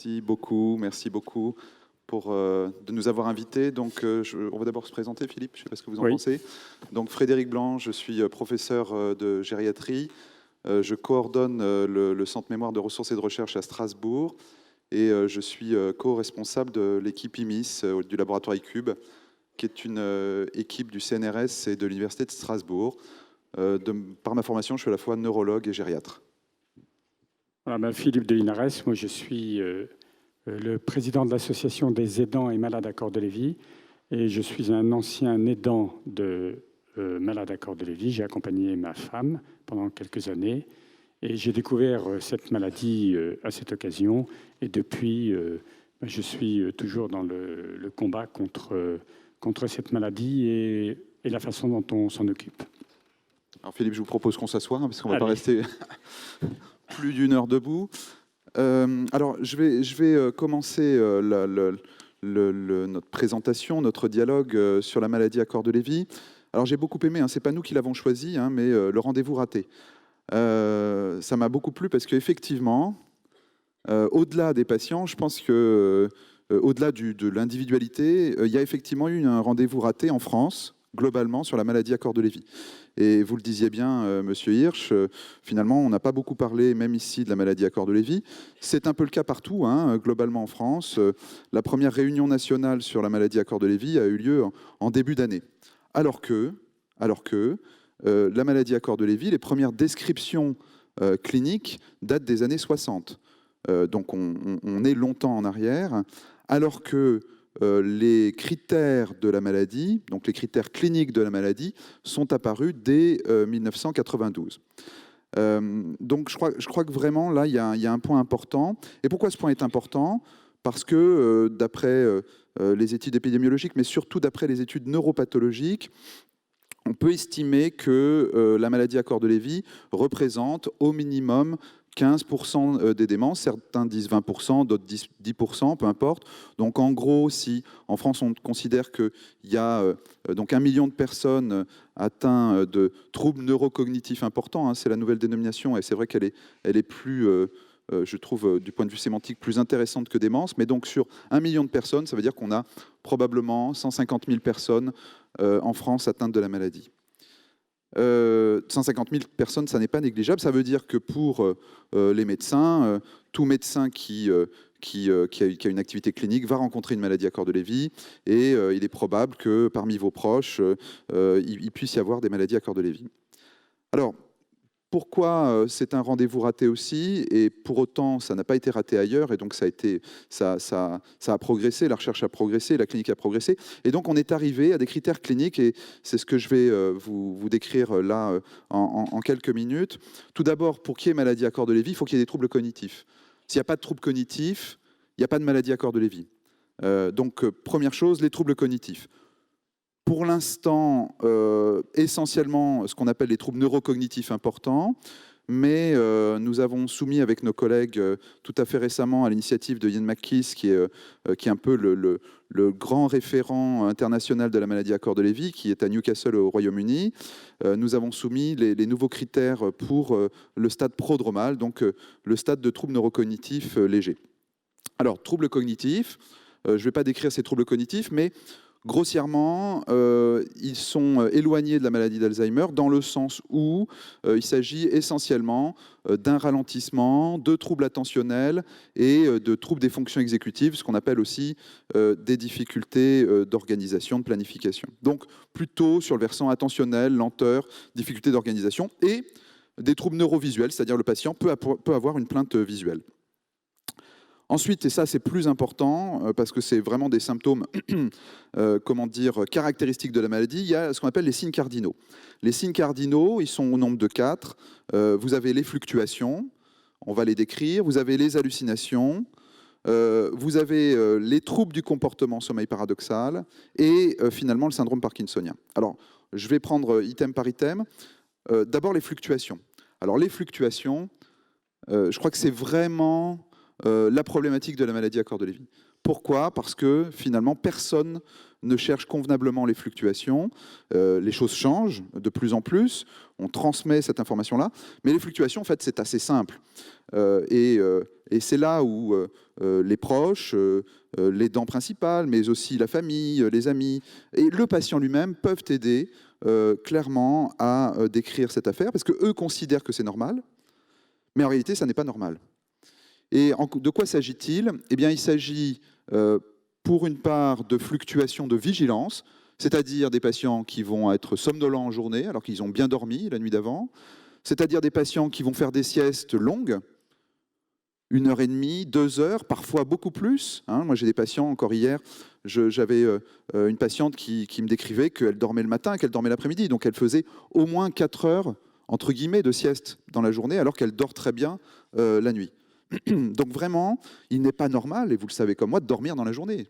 Merci beaucoup de nous avoir invités. Donc, on va d'abord se présenter, Philippe, je ne sais pas ce que vous en pensez. Donc, Frédéric Blanc, je suis professeur de gériatrie. Je coordonne le Centre Mémoire de ressources et de recherche à Strasbourg et je suis co-responsable de l'équipe IMIS du laboratoire ICUBE, qui est une équipe du CNRS et de l'Université de Strasbourg. Par ma formation, je suis à la fois neurologue et gériatre. Voilà, Philippe de Linares, moi je suis le président de l'association des aidants et malades à corps de Lévy et je suis un ancien aidant de malades à corps de Lévy. J'ai accompagné ma femme pendant quelques années et j'ai découvert cette maladie à cette occasion et depuis je suis toujours dans le combat contre cette maladie et la façon dont on s'en occupe. Alors Philippe, je vous propose qu'on s'assoie parce qu'on ne va pas rester plus d'une heure debout. Alors, je vais commencer notre présentation, notre dialogue sur la maladie à corps de Lévy. Alors, j'ai beaucoup aimé, ce n'est pas nous qui l'avons choisi, mais le rendez-vous raté. Ça m'a beaucoup plu parce qu'effectivement, au-delà des patients, je pense que au-delà de l'individualité, il y a effectivement eu un rendez-vous raté en France, globalement, sur la maladie à corps de Lévy. Et vous le disiez bien, Monsieur Hirsch, finalement, on n'a pas beaucoup parlé, même ici, de la maladie à corps de Lévy. C'est un peu le cas partout, globalement en France. La première réunion nationale sur la maladie à corps de Lévy a eu lieu en début d'année. Alors que la maladie à corps de Lévy, les premières descriptions cliniques datent des années 60. Donc on est longtemps en arrière, alors que les critères de la maladie, donc les critères cliniques de la maladie, sont apparus dès 1992. Donc je crois que vraiment, là, il y a un point important. Et pourquoi ce point est important ? Parce que d'après les études épidémiologiques, mais surtout d'après les études neuropathologiques, on peut estimer que la maladie à corps de Lévy représente au minimum 15% des démences, certains disent 20%, d'autres disent 10%, peu importe. Donc en gros, si en France on considère qu'il y a donc 1 million de personnes atteintes de troubles neurocognitifs importants, c'est la nouvelle dénomination et c'est vrai qu'elle est plus, je trouve, du point de vue sémantique, plus intéressante que démence. Mais donc sur 1 million de personnes, ça veut dire qu'on a probablement 150 000 personnes en France atteintes de la maladie. 150 000 personnes, ça n'est pas négligeable. Ça veut dire que pour les médecins, tout médecin qui a une activité clinique va rencontrer une maladie à corps de Lévy et il est probable que parmi vos proches, il puisse y avoir des maladies à corps de Lévy. Alors, pourquoi c'est un rendez-vous raté aussi, et pour autant ça n'a pas été raté ailleurs, et donc ça a progressé, la recherche a progressé, la clinique a progressé, et donc on est arrivé à des critères cliniques, et c'est ce que je vais vous décrire là en quelques minutes. Tout d'abord, pour qu'il y ait maladie à corps de Lévy, il faut qu'il y ait des troubles cognitifs. S'il n'y a pas de troubles cognitifs, il n'y a pas de maladie à corps de Lévy. Donc première chose, les troubles cognitifs. Pour l'instant, essentiellement ce qu'on appelle les troubles neurocognitifs importants, mais nous avons soumis avec nos collègues tout à fait récemment à l'initiative de Ian McKees, qui est un peu le grand référent international de la maladie à corps de Lévy, qui est à Newcastle au Royaume-Uni. Nous avons soumis les nouveaux critères pour le stade prodromal, donc le stade de troubles neurocognitifs légers. Alors, troubles cognitifs, je ne vais pas décrire ces troubles cognitifs, mais grossièrement, ils sont éloignés de la maladie d'Alzheimer dans le sens où il s'agit essentiellement d'un ralentissement, de troubles attentionnels et de troubles des fonctions exécutives, ce qu'on appelle aussi des difficultés d'organisation, de planification. Donc plutôt sur le versant attentionnel, lenteur, difficulté d'organisation et des troubles neurovisuels, c'est-à-dire le patient peut avoir une plainte visuelle. Ensuite, et ça c'est plus important, parce que c'est vraiment des symptômes caractéristiques de la maladie, il y a ce qu'on appelle les signes cardinaux. Les signes cardinaux, ils sont au nombre de 4. Vous avez les fluctuations, on va les décrire, vous avez les hallucinations, vous avez les troubles du comportement, sommeil paradoxal, et finalement le syndrome parkinsonien. Alors, je vais prendre item par item. D'abord les fluctuations. Alors les fluctuations, je crois que c'est vraiment la problématique de la maladie à corps de Lévy. Pourquoi? Parce que finalement, personne ne cherche convenablement les fluctuations. Les choses changent de plus en plus. On transmet cette information-là. Mais les fluctuations, en fait, c'est assez simple. Et c'est là où les proches, l'aidant principal, mais aussi la famille, les amis et le patient lui-même peuvent aider clairement à décrire cette affaire, parce qu'eux considèrent que c'est normal, mais en réalité, ça n'est pas normal. Et de quoi s'agit-il? Eh bien, il s'agit pour une part de fluctuations de vigilance, c'est-à-dire des patients qui vont être somnolents en journée alors qu'ils ont bien dormi la nuit d'avant, c'est-à-dire des patients qui vont faire des siestes longues, 1h30, 2 heures, parfois beaucoup plus. Moi, j'ai des patients, encore hier, j'avais une patiente qui me décrivait qu'elle dormait le matin, qu'elle dormait l'après-midi, donc elle faisait au moins 4 heures, entre guillemets, de sieste dans la journée, alors qu'elle dort très bien la nuit. Donc vraiment, il n'est pas normal, et vous le savez comme moi, de dormir dans la journée.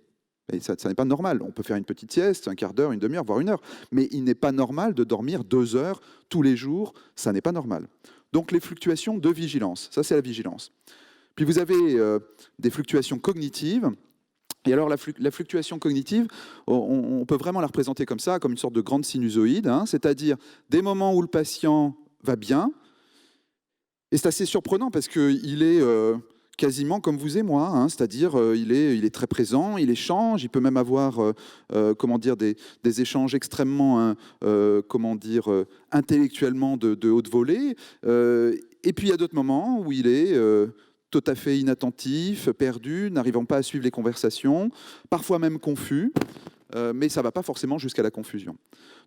Et ça n'est pas normal. On peut faire une petite sieste, un quart d'heure, une demi-heure, voire 1 heure. Mais il n'est pas normal de dormir 2 heures tous les jours. Ça n'est pas normal. Donc les fluctuations de vigilance, ça c'est la vigilance. Puis vous avez des fluctuations cognitives. Et alors la fluctuation cognitive, on peut vraiment la représenter comme ça, comme une sorte de grande sinusoïde, c'est-à-dire des moments où le patient va bien. Et c'est assez surprenant parce qu'il est quasiment comme vous et moi, c'est-à-dire il est très présent, il échange, il peut même avoir des échanges extrêmement intellectuellement de haute volée. Et puis il y a d'autres moments où il est tout à fait inattentif, perdu, n'arrivant pas à suivre les conversations, parfois même confus. Mais ça ne va pas forcément jusqu'à la confusion.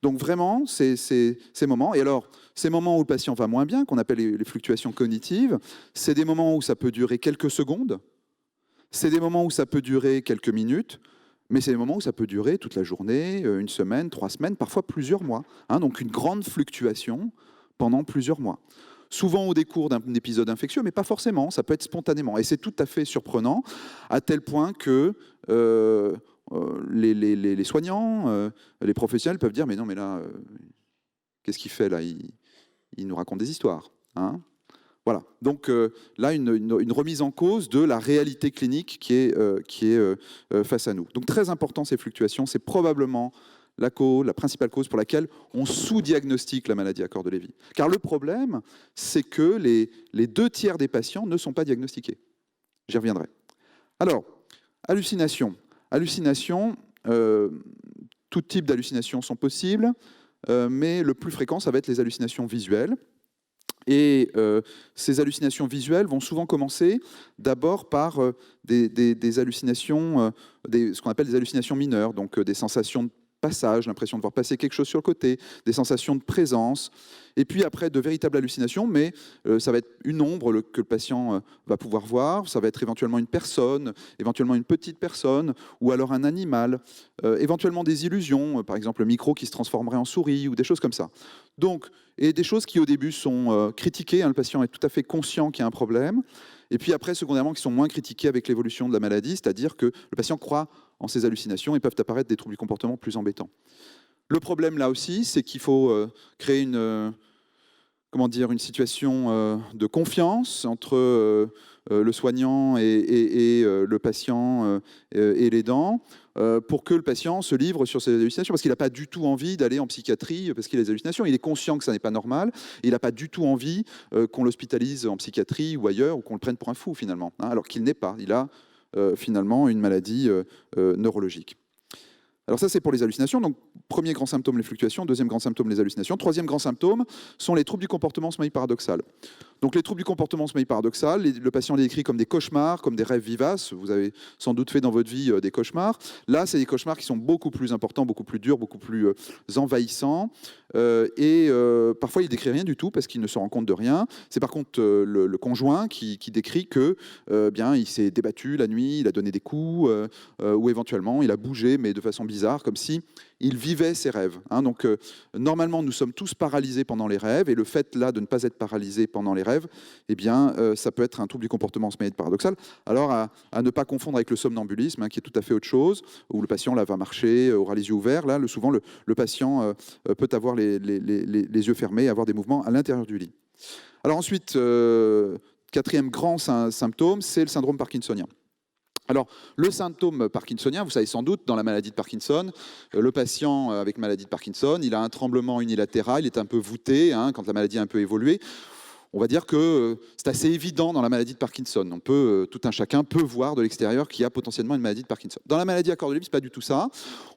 Donc vraiment, ces moments, et alors ces moments où le patient va moins bien, qu'on appelle les fluctuations cognitives, c'est des moments où ça peut durer quelques secondes, c'est des moments où ça peut durer quelques minutes, mais c'est des moments où ça peut durer toute la journée, 1 semaine, 3 semaines, parfois plusieurs mois. Donc une grande fluctuation pendant plusieurs mois. Souvent au décours d'un épisode infectieux, mais pas forcément, ça peut être spontanément. Et c'est tout à fait surprenant, à tel point que les soignants, les professionnels peuvent dire « mais non, mais là, qu'est-ce qu'il fait là? Il nous raconte des histoires. » Voilà. Donc là, une remise en cause de la réalité clinique qui est face à nous. Donc très important ces fluctuations, c'est probablement la principale cause pour laquelle on sous-diagnostique la maladie à corps de Lévy. Car le problème, c'est que les 2 tiers des patients ne sont pas diagnostiqués. J'y reviendrai. Alors, hallucination. Hallucination, tout type d'hallucinations sont possibles, mais le plus fréquent, ça va être les hallucinations visuelles. Et ces hallucinations visuelles vont souvent commencer d'abord par des hallucinations, ce qu'on appelle des hallucinations mineures, donc des sensations de passage, l'impression de voir passer quelque chose sur le côté, des sensations de présence, et puis après de véritables hallucinations, mais ça va être une ombre que le patient va pouvoir voir, ça va être éventuellement une personne, éventuellement une petite personne, ou alors un animal, éventuellement des illusions, par exemple le micro qui se transformerait en souris, ou des choses comme ça. Donc, et des choses qui au début sont critiquées, le patient est tout à fait conscient qu'il y a un problème, et puis après, secondairement, qui sont moins critiquées avec l'évolution de la maladie, c'est-à-dire que le patient croit en ces hallucinations et peuvent apparaître des troubles du comportement plus embêtants. Le problème là aussi, c'est qu'il faut créer une situation de confiance entre le soignant et le patient et l'aidant, pour que le patient se livre sur ses hallucinations, parce qu'il n'a pas du tout envie d'aller en psychiatrie parce qu'il a des hallucinations. Il est conscient que ça n'est pas normal, et il n'a pas du tout envie qu'on l'hospitalise en psychiatrie ou ailleurs, ou qu'on le prenne pour un fou finalement, alors qu'il n'est pas. Il a finalement une maladie neurologique. Alors ça, c'est pour les hallucinations. Donc, premier grand symptôme, les fluctuations. Deuxième grand symptôme, les hallucinations. Troisième grand symptôme sont les troubles du comportement sommeil paradoxal. Donc, les troubles du comportement sommeil paradoxal, le patient les décrit comme des cauchemars, comme des rêves vivaces. Vous avez sans doute fait dans votre vie des cauchemars. Là, c'est des cauchemars qui sont beaucoup plus importants, beaucoup plus durs, beaucoup plus envahissants. Parfois, il ne décrit rien du tout parce qu'il ne se rend compte de rien. C'est par contre le conjoint qui décrit que il s'est débattu la nuit, il a donné des coups, ou éventuellement il a bougé, mais de façon bizarre, comme si il vivait ses rêves. Donc normalement, nous sommes tous paralysés pendant les rêves, et le fait là de ne pas être paralysé pendant les rêves, ça peut être un trouble du comportement sommeil paradoxal. Alors à ne pas confondre avec le somnambulisme, qui est tout à fait autre chose, où le patient là va marcher, aura les yeux ouverts. Là, souvent le patient peut avoir les yeux fermés, avoir des mouvements à l'intérieur du lit. Alors ensuite, quatrième grand symptôme, c'est le syndrome parkinsonien. Alors, le symptôme parkinsonien, vous savez sans doute, dans la maladie de Parkinson, le patient avec maladie de Parkinson, il a un tremblement unilatéral, il est un peu voûté, quand la maladie a un peu évolué. On va dire que c'est assez évident dans la maladie de Parkinson. Tout un chacun peut voir de l'extérieur qu'il y a potentiellement une maladie de Parkinson. Dans la maladie à corps de Lévy, ce n'est pas du tout ça.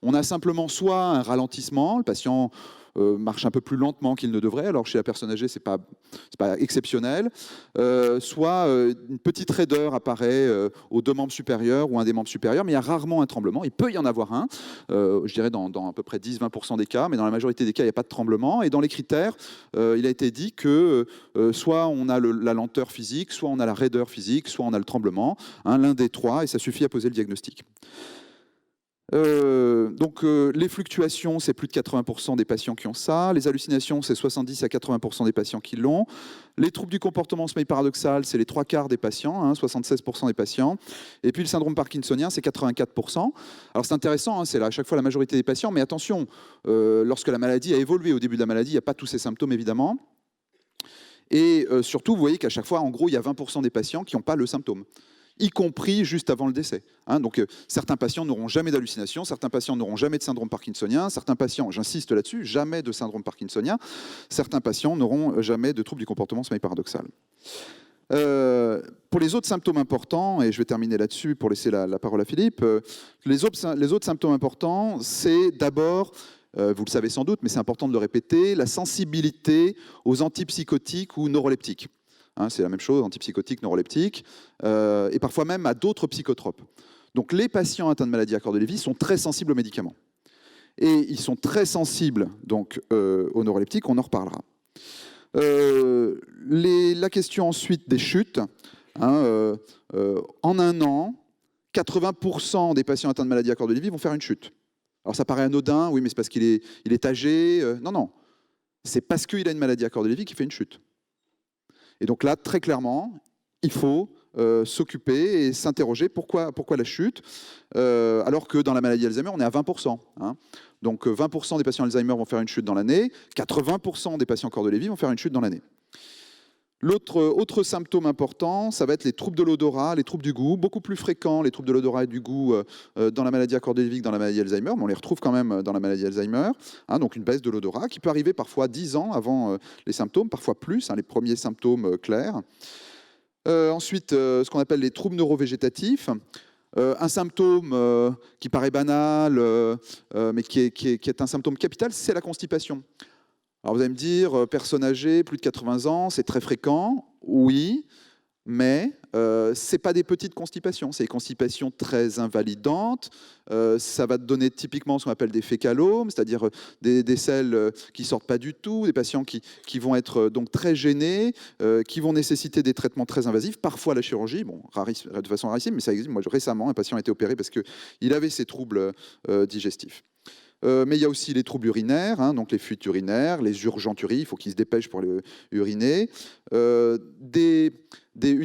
On a simplement soit un ralentissement, le patient marche un peu plus lentement qu'il ne devrait, alors chez la personne âgée, ce n'est pas exceptionnel, soit une petite raideur apparaît aux deux membres supérieurs ou un des membres supérieurs, mais il y a rarement un tremblement. Il peut y en avoir un, je dirais dans à peu près 10-20% des cas, mais dans la majorité des cas, il n'y a pas de tremblement. Et dans les critères, il a été dit que soit on a la lenteur physique, soit on a la raideur physique, soit on a le tremblement, l'un des trois, et ça suffit à poser le diagnostic. Les fluctuations, c'est plus de 80% des patients qui ont ça. Les hallucinations, c'est 70 à 80% des patients qui l'ont. Les troubles du comportement sommeil paradoxal, c'est les 3/4 des patients, 76% des patients. Et puis le syndrome parkinsonien, c'est 84%. Alors c'est intéressant, c'est à chaque fois la majorité des patients, mais attention, lorsque la maladie a évolué au début de la maladie, il n'y a pas tous ces symptômes évidemment. Et surtout, vous voyez qu'à chaque fois, en gros, il y a 20% des patients qui n'ont pas le symptôme, y compris juste avant le décès. Donc certains patients n'auront jamais d'hallucination, certains patients n'auront jamais de syndrome parkinsonien, certains patients, j'insiste là-dessus, jamais de syndrome parkinsonien, certains patients n'auront jamais de troubles du comportement sommeil paradoxal. Pour les autres symptômes importants, et je vais terminer là-dessus pour laisser la parole à Philippe, les autres symptômes importants, c'est d'abord, vous le savez sans doute, mais c'est important de le répéter, la sensibilité aux antipsychotiques ou neuroleptiques. C'est la même chose, antipsychotiques, neuroleptiques, et parfois même à d'autres psychotropes. Donc les patients atteints de maladie à corps de Lévy sont très sensibles aux médicaments. Et ils sont très sensibles donc, aux neuroleptiques, on en reparlera. La question ensuite des chutes. En un an, 80% des patients atteints de maladie à corps de Lévy vont faire une chute. Alors ça paraît anodin, oui, mais c'est parce qu'il est âgé. Non, c'est parce qu'il a une maladie à corps de Lévy qu'il fait une chute. Et donc là, très clairement, il faut s'occuper et s'interroger pourquoi la chute, alors que dans la maladie Alzheimer, on est à 20%. Donc 20% des patients Alzheimer vont faire une chute dans l'année, 80% des patients corps de Lévy vont faire une chute dans l'année. Autre symptôme important, ça va être les troubles de l'odorat, les troubles du goût, beaucoup plus fréquents, les troubles de l'odorat et du goût dans la maladie à corps de Lévy que dans la maladie Alzheimer, mais on les retrouve quand même dans la maladie Alzheimer. Donc une baisse de l'odorat qui peut arriver parfois 10 ans avant les symptômes, parfois plus, les premiers symptômes clairs. Ensuite, ce qu'on appelle les troubles neurovégétatifs. Un symptôme qui paraît banal, mais qui est un symptôme capital, c'est la constipation. Alors vous allez me dire, personne âgée, plus de 80 ans, c'est très fréquent, oui, mais ce n'est pas des petites constipations, c'est des constipations très invalidantes. Ça va te donner typiquement ce qu'on appelle des fécalomes, c'est-à-dire des selles qui ne sortent pas du tout, des patients qui vont être donc très gênés, qui vont nécessiter des traitements très invasifs, parfois la chirurgie, de façon rarissime, mais ça existe. Moi, récemment, un patient a été opéré parce qu'il avait ces troubles digestifs. Mais il y a aussi les troubles urinaires, donc les fuites urinaires, les urgenturies, il faut qu'ils se dépêchent pour uriner. Une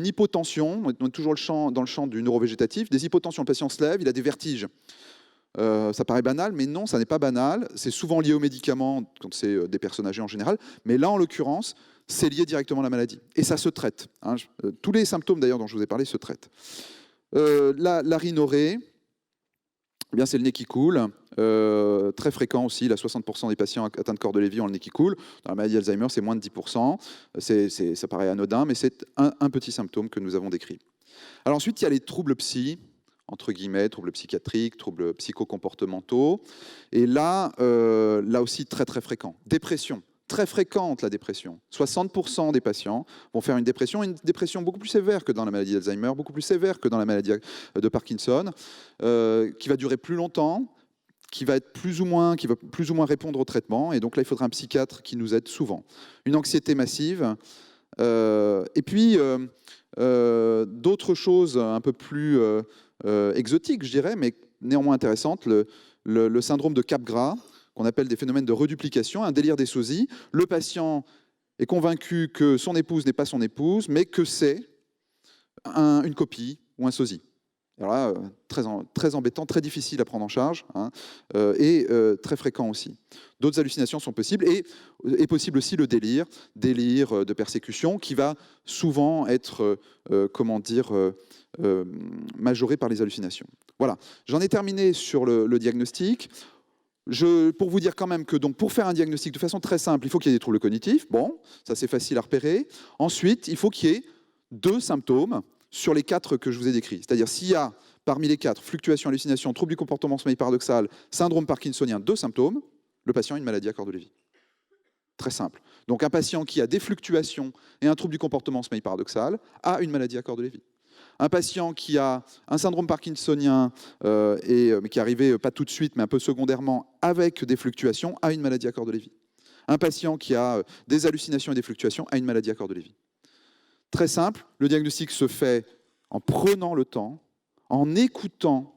hypotension, on est toujours dans le champ du neurovégétatif, des hypotensions, le patient se lève, il a des vertiges. Ça paraît banal, mais non, ça n'est pas banal. C'est souvent lié aux médicaments, quand c'est des personnes âgées en général, mais là, en l'occurrence, c'est lié directement à la maladie. Et ça se traite. Tous les symptômes, d'ailleurs, dont je vous ai parlé, se traitent. La rhinorrhée, eh bien, c'est le nez qui coule. Très fréquent aussi, 60% des patients atteints de corps de Lévy ont le nez qui coule. Dans la maladie Alzheimer, c'est moins de 10%. Ça paraît anodin, mais c'est un petit symptôme que nous avons décrit. Alors ensuite, il y a les troubles psy, entre guillemets, troubles psychiatriques, troubles psychocomportementaux. Et là aussi, très très fréquent. Dépression. Très fréquente, la dépression. 60% des patients vont faire une dépression beaucoup plus sévère que dans la maladie d'Alzheimer, beaucoup plus sévère que dans la maladie de Parkinson, qui va durer plus longtemps, qui va plus ou moins répondre au traitement. Et donc là, il faudra un psychiatre qui nous aide souvent. Une anxiété massive. Et puis, d'autres choses un peu plus exotiques, je dirais, mais néanmoins intéressantes. Le syndrome de Capgras, qu'on appelle des phénomènes de reduplication, un délire des sosies. Le patient est convaincu que son épouse n'est pas son épouse, mais que c'est une copie ou un sosie. Alors là, très embêtant, très difficile à prendre en charge, hein, et très fréquent aussi. D'autres hallucinations sont possibles, et est possible aussi le délire de persécution, qui va souvent être, comment dire, majoré par les hallucinations. Voilà, j'en ai terminé sur le diagnostic. Pour vous dire quand même que donc, pour faire un diagnostic de façon très simple, il faut qu'il y ait des troubles cognitifs. Bon, ça c'est facile à repérer. Ensuite, il faut qu'il y ait 2 symptômes sur les 4 que je vous ai décrits. C'est-à-dire s'il y a parmi les 4, fluctuation, hallucination, trouble du comportement sommeil paradoxal, syndrome parkinsonien, 2 symptômes, le patient a une maladie à corps de Lévy. Très simple. Donc un patient qui a des fluctuations et un trouble du comportement sommeil paradoxal a une maladie à corps de Lévy. Un patient qui a un syndrome parkinsonien, mais qui est arrivé pas tout de suite, mais un peu secondairement, avec des fluctuations, a une maladie à corps de Lévy. Un patient qui a des hallucinations et des fluctuations a une maladie à corps de Lévy. Très simple, le diagnostic se fait en prenant le temps, en écoutant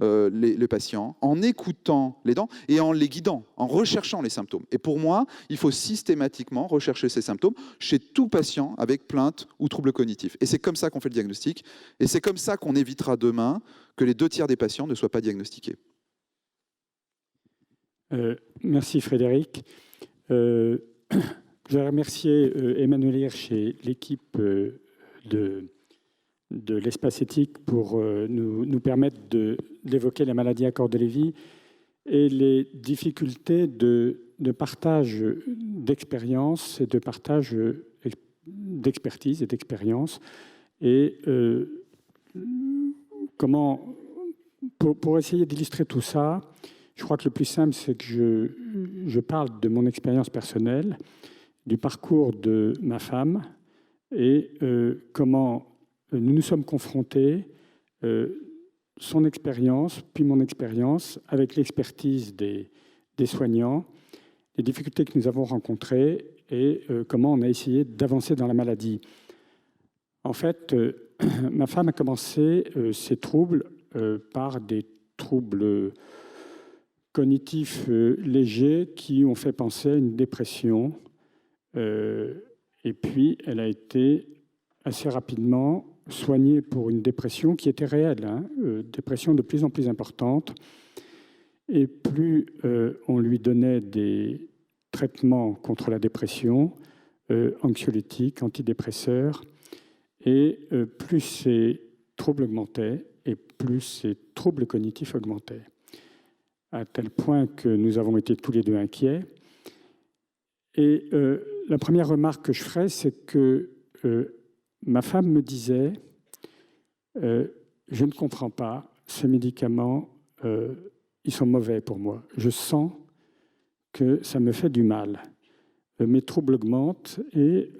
les patients, en écoutant les dents et en les guidant, en recherchant les symptômes. Et pour moi, il faut systématiquement rechercher ces symptômes chez tout patient avec plainte ou trouble cognitif. Et c'est comme ça qu'on fait le diagnostic. Et c'est comme ça qu'on évitera demain que les 2 tiers des patients ne soient pas diagnostiqués. Merci Frédéric. Je voudrais remercier Emmanuel Hirsch et l'équipe de l'espace éthique pour nous permettre d'évoquer la maladie à corps de Lévy et les difficultés de partage d'expérience et de partage d'expertise et d'expérience. Et comment, pour essayer d'illustrer tout ça, je crois que le plus simple, c'est que je parle de mon expérience personnelle, du parcours de ma femme et comment nous nous sommes confrontés, son expérience, puis mon expérience, avec l'expertise des soignants, les difficultés que nous avons rencontrées et comment on a essayé d'avancer dans la maladie. En fait, ma femme a commencé ses troubles par des troubles cognitifs légers qui ont fait penser à une dépression. Et puis, elle a été assez rapidement soignée pour une dépression qui était réelle, dépression de plus en plus importante. Et plus on lui donnait des traitements contre la dépression, anxiolytiques, antidépresseurs, et plus ces troubles augmentaient et plus ces troubles cognitifs augmentaient. À tel point que nous avons été tous les deux inquiets. Et la première remarque que je ferai, c'est que ma femme me disait « Je ne comprends pas, ces médicaments, ils sont mauvais pour moi. Je sens que ça me fait du mal. Mes troubles augmentent et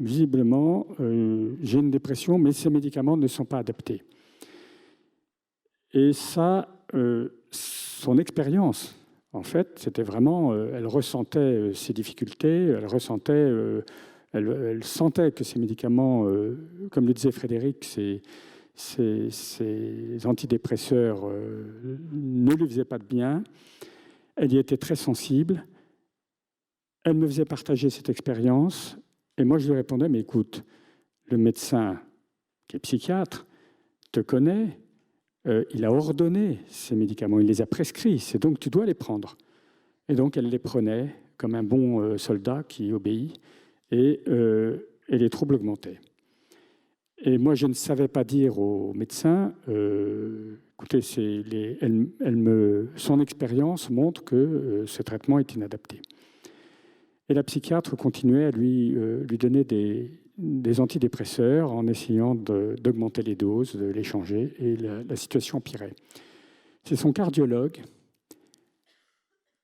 visiblement, j'ai une dépression, mais ces médicaments ne sont pas adaptés. » Et ça, son expérience, en fait, c'était vraiment, elle ressentait ces difficultés, elle sentait que ces médicaments, comme le disait Frédéric, ces antidépresseurs ne lui faisaient pas de bien. Elle y était très sensible. Elle me faisait partager cette expérience. Et moi, je lui répondais, mais écoute, le médecin qui est psychiatre te connaît, il a ordonné ces médicaments, il les a prescrits, c'est donc tu dois les prendre. Et donc, elle les prenait comme un bon soldat qui obéit, et les troubles augmentaient. Et moi, je ne savais pas dire au médecin, écoutez, son expérience montre que ce traitement est inadapté. Et la psychiatre continuait à lui donner des antidépresseurs en essayant d'augmenter les doses, de les changer, et la situation empirait. C'est son cardiologue,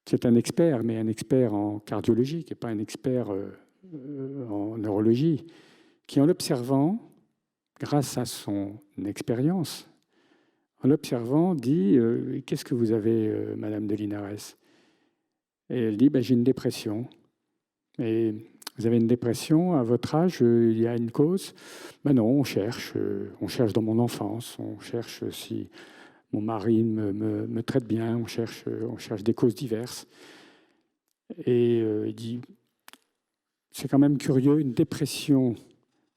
qui est un expert, mais un expert en cardiologie, qui n'est pas un expert en neurologie, qui en l'observant, grâce à son expérience, en l'observant, dit « Qu'est-ce que vous avez, Madame de Linares ?» Et elle dit « J'ai une dépression. » Et vous avez une dépression à votre âge, il y a une cause? Non, on cherche dans mon enfance, on cherche si mon mari me traite bien, on cherche des causes diverses. Et il dit, c'est quand même curieux, une dépression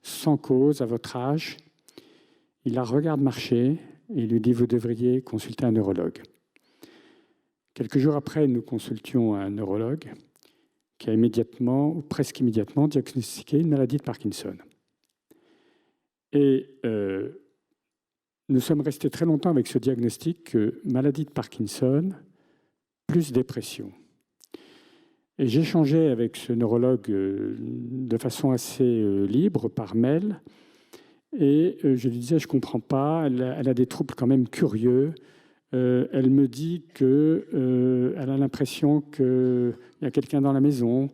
sans cause à votre âge. il la regarde marcher et il lui dit « Vous devriez consulter un neurologue ». Quelques jours après, nous consultions un neurologue qui a immédiatement, ou presque immédiatement, diagnostiqué une maladie de Parkinson. Et nous sommes restés très longtemps avec ce diagnostic maladie de Parkinson plus dépression. Et j'échangeais avec ce neurologue de façon assez libre, par mail, et je lui disais, je ne comprends pas, elle a des troubles quand même curieux. Elle me dit qu'elle a l'impression qu'il y a quelqu'un dans la maison,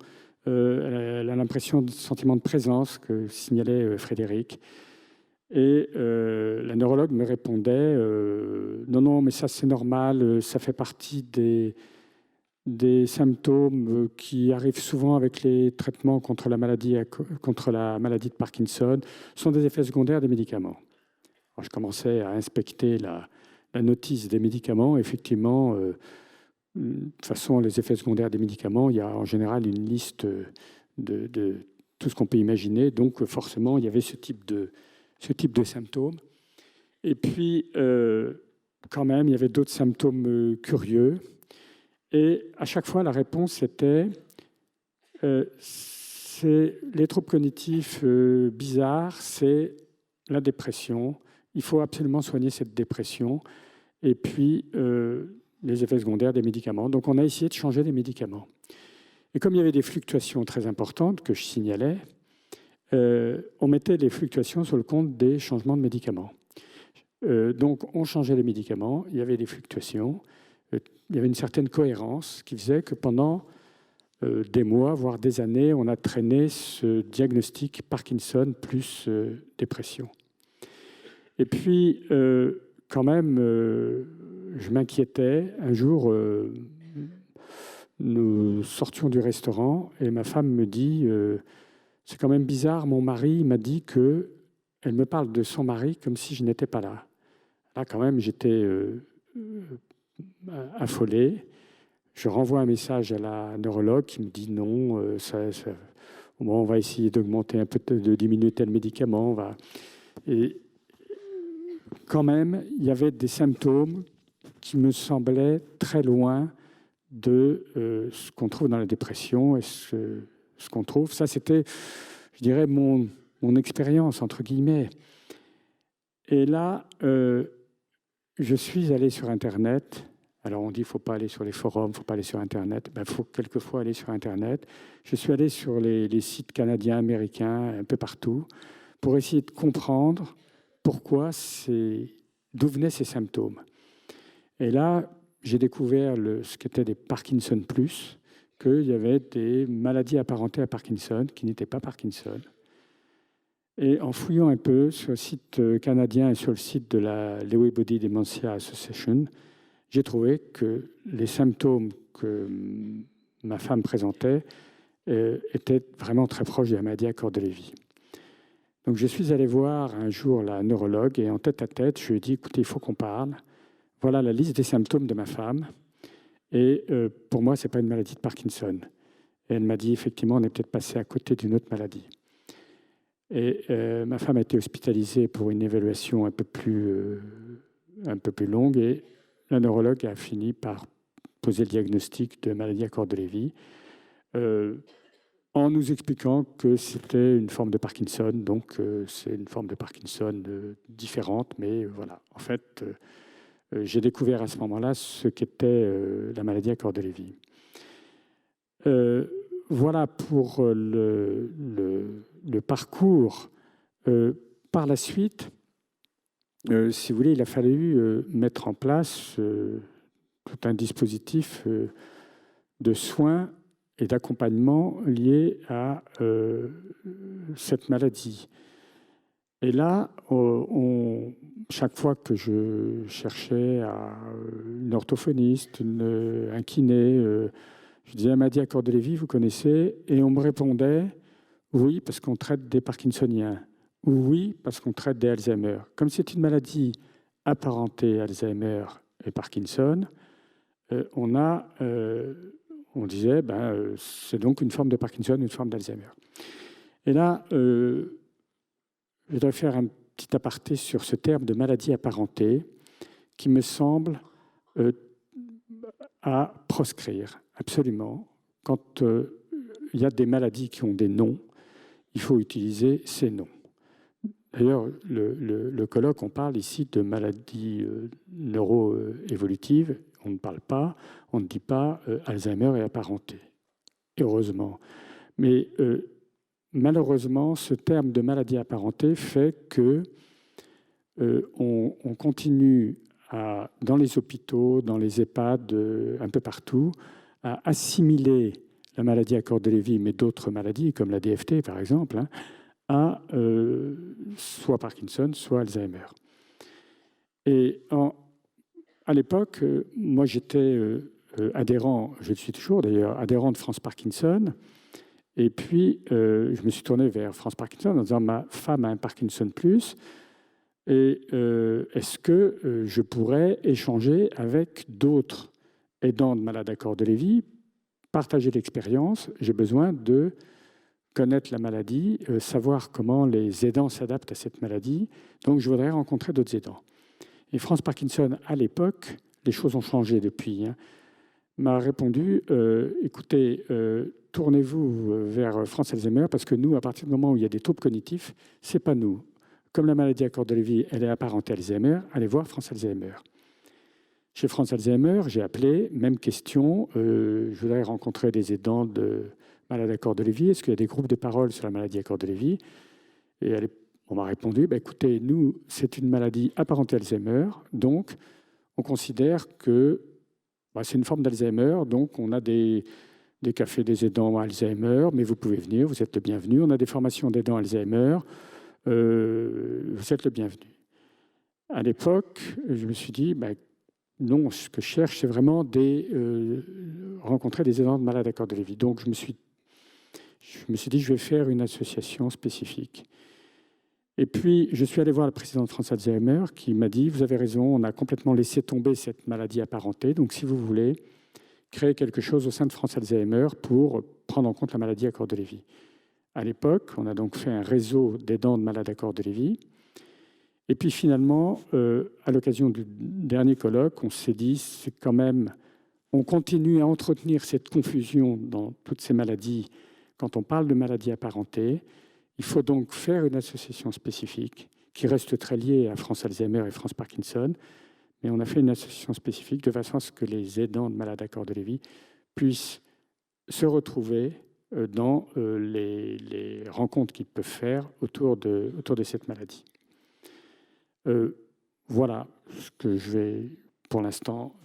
elle a l'impression de sentiment de présence que signalait Frédéric. Et la neurologue me répondait non, non, mais ça c'est normal, ça fait partie des symptômes qui arrivent souvent avec les traitements contre la maladie de Parkinson, sont des effets secondaires des médicaments. Alors, je commençais à inspecter la notice des médicaments. Effectivement, de toute façon, les effets secondaires des médicaments, il y a en général une liste de tout ce qu'on peut imaginer. Donc, forcément, il y avait ce type de symptômes. Et puis, quand même, il y avait d'autres symptômes curieux. Et à chaque fois, la réponse était c'est les troubles cognitifs bizarres, c'est la dépression. Il faut absolument soigner cette dépression. Et puis, les effets secondaires des médicaments. Donc, on a essayé de changer les médicaments. Et comme il y avait des fluctuations très importantes que je signalais, on mettait les fluctuations sur le compte des changements de médicaments. Donc, on changeait les médicaments, il y avait des fluctuations. Il y avait une certaine cohérence qui faisait que pendant des mois, voire des années, on a traîné ce diagnostic Parkinson plus dépression. Et puis, quand même, je m'inquiétais. Un jour, nous sortions du restaurant et ma femme me dit c'est quand même bizarre, mon mari m'a dit que... Elle me parle de son mari comme si je n'étais pas là. Là, quand même, j'étais... affolé. Je renvoie un message à la neurologue qui me dit non, on va essayer d'augmenter un peu, de diminuer tel médicament. Et quand même, il y avait des symptômes qui me semblaient très loin de ce qu'on trouve dans la dépression et ce qu'on trouve. Ça, c'était, je dirais, mon expérience, entre guillemets. Et là, je suis allé sur Internet. Alors, on dit qu'il ne faut pas aller sur les forums, il ne faut pas aller sur Internet. Il faut quelquefois aller sur Internet. Je suis allé sur les sites canadiens, américains, un peu partout, pour essayer de comprendre d'où venaient ces symptômes. Et là, j'ai découvert ce qu'étaient des Parkinson+, qu'il y avait des maladies apparentées à Parkinson qui n'étaient pas Parkinson. Et en fouillant un peu sur le site canadien et sur le site de la Lewy Body Dementia Association, j'ai trouvé que les symptômes que ma femme présentait étaient vraiment très proches de la maladie à corps de Lévy. Donc je suis allé voir un jour la neurologue et en tête-à-tête, je lui ai dit, écoutez, il faut qu'on parle. Voilà la liste des symptômes de ma femme. Et pour moi, ce n'est pas une maladie de Parkinson. Et elle m'a dit, effectivement, on est peut-être passé à côté d'une autre maladie. Et ma femme a été hospitalisée pour une évaluation un peu plus longue et la neurologue a fini par poser le diagnostic de maladie à corps de Lévy en nous expliquant que c'était une forme de Parkinson, donc c'est une forme de Parkinson différente, mais voilà. En fait, j'ai découvert à ce moment-là ce qu'était la maladie à corps de Lévy. Voilà pour le parcours. Par la suite, si vous voulez, il a fallu mettre en place tout un dispositif de soins et d'accompagnement lié à cette maladie. Et là, chaque fois que je cherchais une orthophoniste, un kiné, je disais, maladie à corps de Lévy, vous connaissez? Et on me répondait, oui, parce qu'on traite des Parkinsoniens. Ou oui, parce qu'on traite des Alzheimer. Comme c'est une maladie apparentée à Alzheimer et Parkinson, on disait, c'est donc une forme de Parkinson, une forme d'Alzheimer. Et là, je voudrais faire un petit aparté sur ce terme de maladie apparentée qui me semble à proscrire, absolument. Quand il y a des maladies qui ont des noms, il faut utiliser ces noms. D'ailleurs, le colloque, on parle ici de maladies neuroévolutives. On ne parle pas, on ne dit pas Alzheimer et apparenté. Heureusement. Mais malheureusement, ce terme de maladie apparentée fait que on continue dans les hôpitaux, dans les EHPAD, un peu partout, à assimiler la maladie à corps de Lévy, mais d'autres maladies, comme la DFT par exemple, à soit Parkinson, soit Alzheimer. Et à l'époque, moi j'étais adhérent, je le suis toujours d'ailleurs, adhérent de France Parkinson. Et puis, je me suis tourné vers France Parkinson en disant « Ma femme a un Parkinson plus, et est-ce que je pourrais échanger avec d'autres aidants de malades à corps de Lévy, partager l'expérience? J'ai besoin de connaître la maladie, savoir comment les aidants s'adaptent à cette maladie. Donc, je voudrais rencontrer d'autres aidants. » Et France Parkinson, à l'époque, les choses ont changé depuis, m'a répondu « Écoutez, tournez-vous vers France Alzheimer parce que nous, à partir du moment où il y a des troubles cognitifs, ce n'est pas nous. Comme la maladie à corps de Lévy, elle est apparentée à Alzheimer, allez voir France Alzheimer. » Chez France Alzheimer, j'ai appelé, même question, je voudrais rencontrer des aidants de malades à corps de Lévy. Est-ce qu'il y a des groupes de parole sur la maladie à corps de Lévy? Et on m'a répondu, écoutez, nous, c'est une maladie apparentée à Alzheimer, donc on considère que c'est une forme d'Alzheimer, donc on a des cafés des aidants Alzheimer, mais vous pouvez venir, vous êtes le bienvenu. On a des formations d'aidants Alzheimer, vous êtes le bienvenu. À l'époque, je me suis dit, non, ce que je cherche, c'est vraiment rencontrer des aidants de malades à corps de Lévy. Donc je me suis dit, je vais faire une association spécifique. Et puis, je suis allé voir le président de France Alzheimer qui m'a dit « Vous avez raison, on a complètement laissé tomber cette maladie apparentée. Donc, si vous voulez, créer quelque chose au sein de France Alzheimer pour prendre en compte la maladie à corps de Lévy. » À l'époque, on a donc fait un réseau d'aidants de malades à corps de Lévy. Et puis, finalement, à l'occasion du dernier colloque, on s'est dit « C'est quand même... On continue à entretenir cette confusion dans toutes ces maladies quand on parle de maladies apparentées. Il faut donc faire une association spécifique qui reste très liée à France Alzheimer et France Parkinson, mais on a fait une association spécifique de façon à ce que les aidants de malades à corps de Lévy puissent se retrouver dans les rencontres qu'ils peuvent faire autour de cette maladie. Voilà ce que je vais, pour l'instant,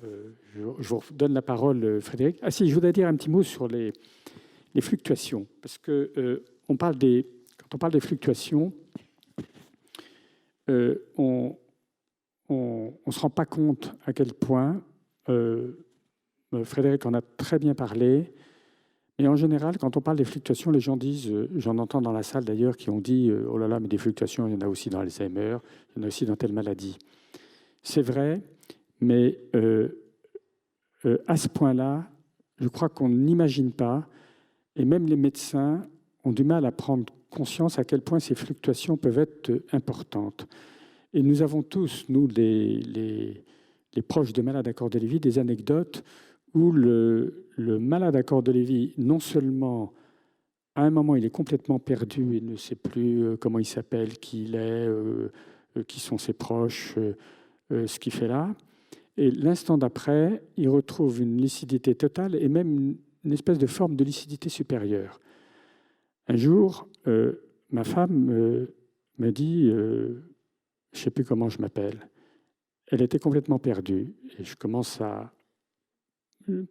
je vous donne la parole, Frédéric. Ah si, je voudrais dire un petit mot sur les fluctuations, parce que quand on parle des fluctuations, on ne se rend pas compte à quel point, Frédéric en a très bien parlé, mais en général, quand on parle des fluctuations, les gens disent, j'en entends dans la salle d'ailleurs, qui ont dit « Oh là là, mais des fluctuations, il y en a aussi dans Alzheimer, il y en a aussi dans telle maladie. » C'est vrai, mais à ce point-là, je crois qu'on n'imagine pas, et même les médecins ont du mal à prendre conscience à quel point ces fluctuations peuvent être importantes. Et nous avons tous, nous, les proches de malades à corps de Lévy, des anecdotes où le malade à corps de Lévy, non seulement, à un moment, il est complètement perdu, il ne sait plus comment il s'appelle, qui il est, qui sont ses proches, ce qu'il fait là, et l'instant d'après, il retrouve une lucidité totale et même une espèce de forme de lucidité supérieure. Un jour, ma femme me dit, je ne sais plus comment je m'appelle. Elle était complètement perdue. Et je commence à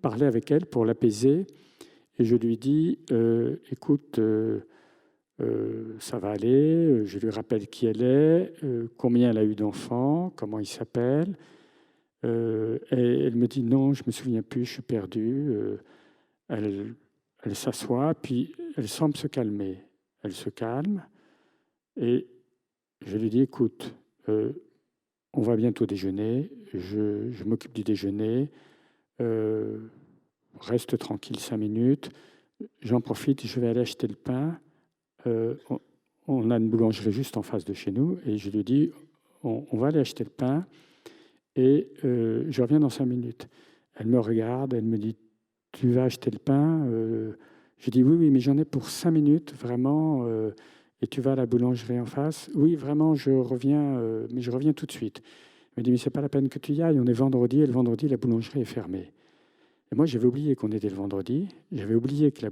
parler avec elle pour l'apaiser. Et je lui dis, écoute, ça va aller. Je lui rappelle qui elle est, combien elle a eu d'enfants, comment il s'appelle. Et elle me dit, non, je ne me souviens plus, je suis perdue. Elle s'assoit, puis elle semble se calmer. Elle se calme et je lui dis, écoute, on va bientôt déjeuner, je m'occupe du déjeuner, reste tranquille 5 minutes, j'en profite, je vais aller acheter le pain, on a une boulangerie juste en face de chez nous, et je lui dis, on va aller acheter le pain, et je reviens dans 5 minutes. Elle me regarde, elle me dit, tu vas acheter le pain? Je dis, oui, mais j'en ai pour 5 minutes, vraiment, et tu vas à la boulangerie en face? Oui, vraiment, je reviens, mais je reviens tout de suite. Elle me dit, mais c'est pas la peine que tu y ailles, on est vendredi, et le vendredi, la boulangerie est fermée. Et moi, j'avais oublié qu'on était le vendredi, j'avais oublié que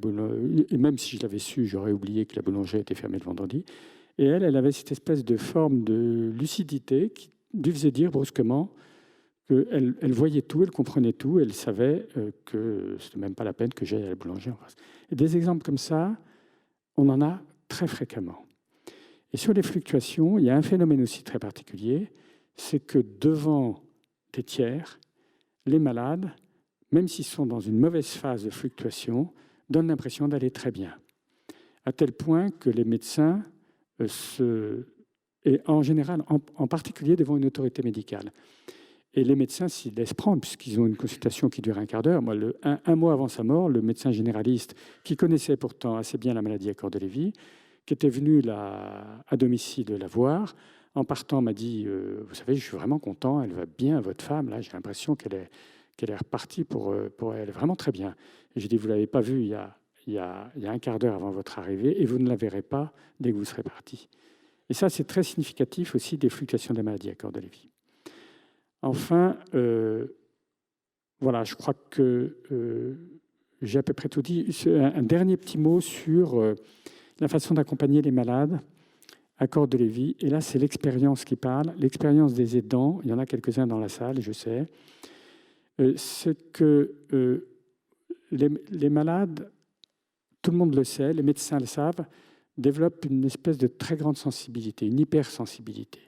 et même si je l'avais su, j'aurais oublié que la boulangerie était fermée le vendredi. Et elle avait cette espèce de forme de lucidité qui lui faisait dire brusquement qu'elle voyait tout, elle comprenait tout, elle savait que ce n'était même pas la peine que j'aille à la boulangerie en face. Et des exemples comme ça, on en a très fréquemment. Et sur les fluctuations, il y a un phénomène aussi très particulier, c'est que devant des tiers, les malades, même s'ils sont dans une mauvaise phase de fluctuation, donnent l'impression d'aller très bien. À tel point que les médecins, et en général, en particulier devant une autorité médicale, et les médecins s'y laissent prendre, puisqu'ils ont une consultation qui dure un quart d'heure. Moi, un mois avant sa mort, le médecin généraliste, qui connaissait pourtant assez bien la maladie à corps de Lévy, qui était venu à domicile la voir, en partant, m'a dit, vous savez, je suis vraiment content, elle va bien, votre femme, là, j'ai l'impression qu'elle est repartie pour elle, vraiment très bien. Et j'ai dit, vous ne l'avez pas vue il y a un quart d'heure avant votre arrivée, et vous ne la verrez pas dès que vous serez parti. Et ça, c'est très significatif aussi des fluctuations de la maladie à corps de Lévy. Enfin, voilà, je crois que j'ai à peu près tout dit. Un dernier petit mot sur la façon d'accompagner les malades à corps de Lévy. Et là, c'est l'expérience qui parle, l'expérience des aidants. Il y en a quelques-uns dans la salle, je sais. C'est que les malades, tout le monde le sait, les médecins le savent, développent une espèce de très grande sensibilité, une hypersensibilité.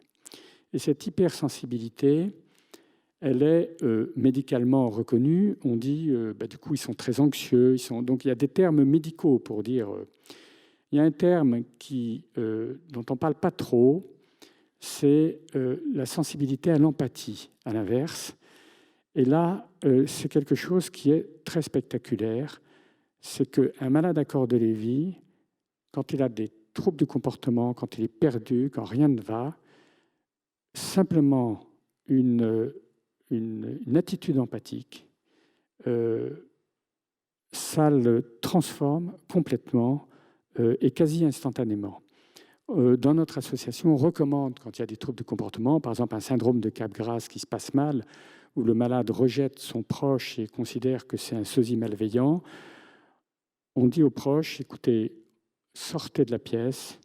Et cette hypersensibilité, elle est médicalement reconnue. On dit, du coup, ils sont très anxieux. Donc, il y a des termes médicaux pour dire. Il y a un terme dont on ne parle pas trop, c'est la sensibilité à l'empathie, à l'inverse. Et là, c'est quelque chose qui est très spectaculaire. C'est qu'un malade à corps de Lévy, quand il a des troubles du comportement, quand il est perdu, quand rien ne va, simplement une attitude empathique, ça le transforme complètement et quasi instantanément. Dans notre association, on recommande, quand il y a des troubles de comportement, par exemple un syndrome de Capgras qui se passe mal, où le malade rejette son proche et considère que c'est un sosie malveillant, on dit aux proches, écoutez, sortez de la pièce,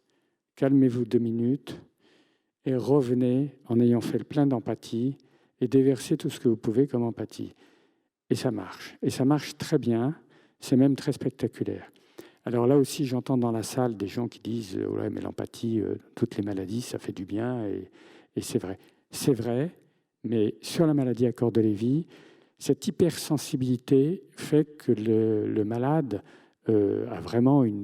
calmez-vous 2 minutes et revenez en ayant fait le plein d'empathie et déversez tout ce que vous pouvez comme empathie. Et ça marche. Et ça marche très bien. C'est même très spectaculaire. Alors là aussi, j'entends dans la salle des gens qui disent « ouais, mais l'empathie, toutes les maladies, ça fait du bien. » Et c'est vrai. C'est vrai, mais sur la maladie à corps de Lévy, cette hypersensibilité fait que le malade a vraiment il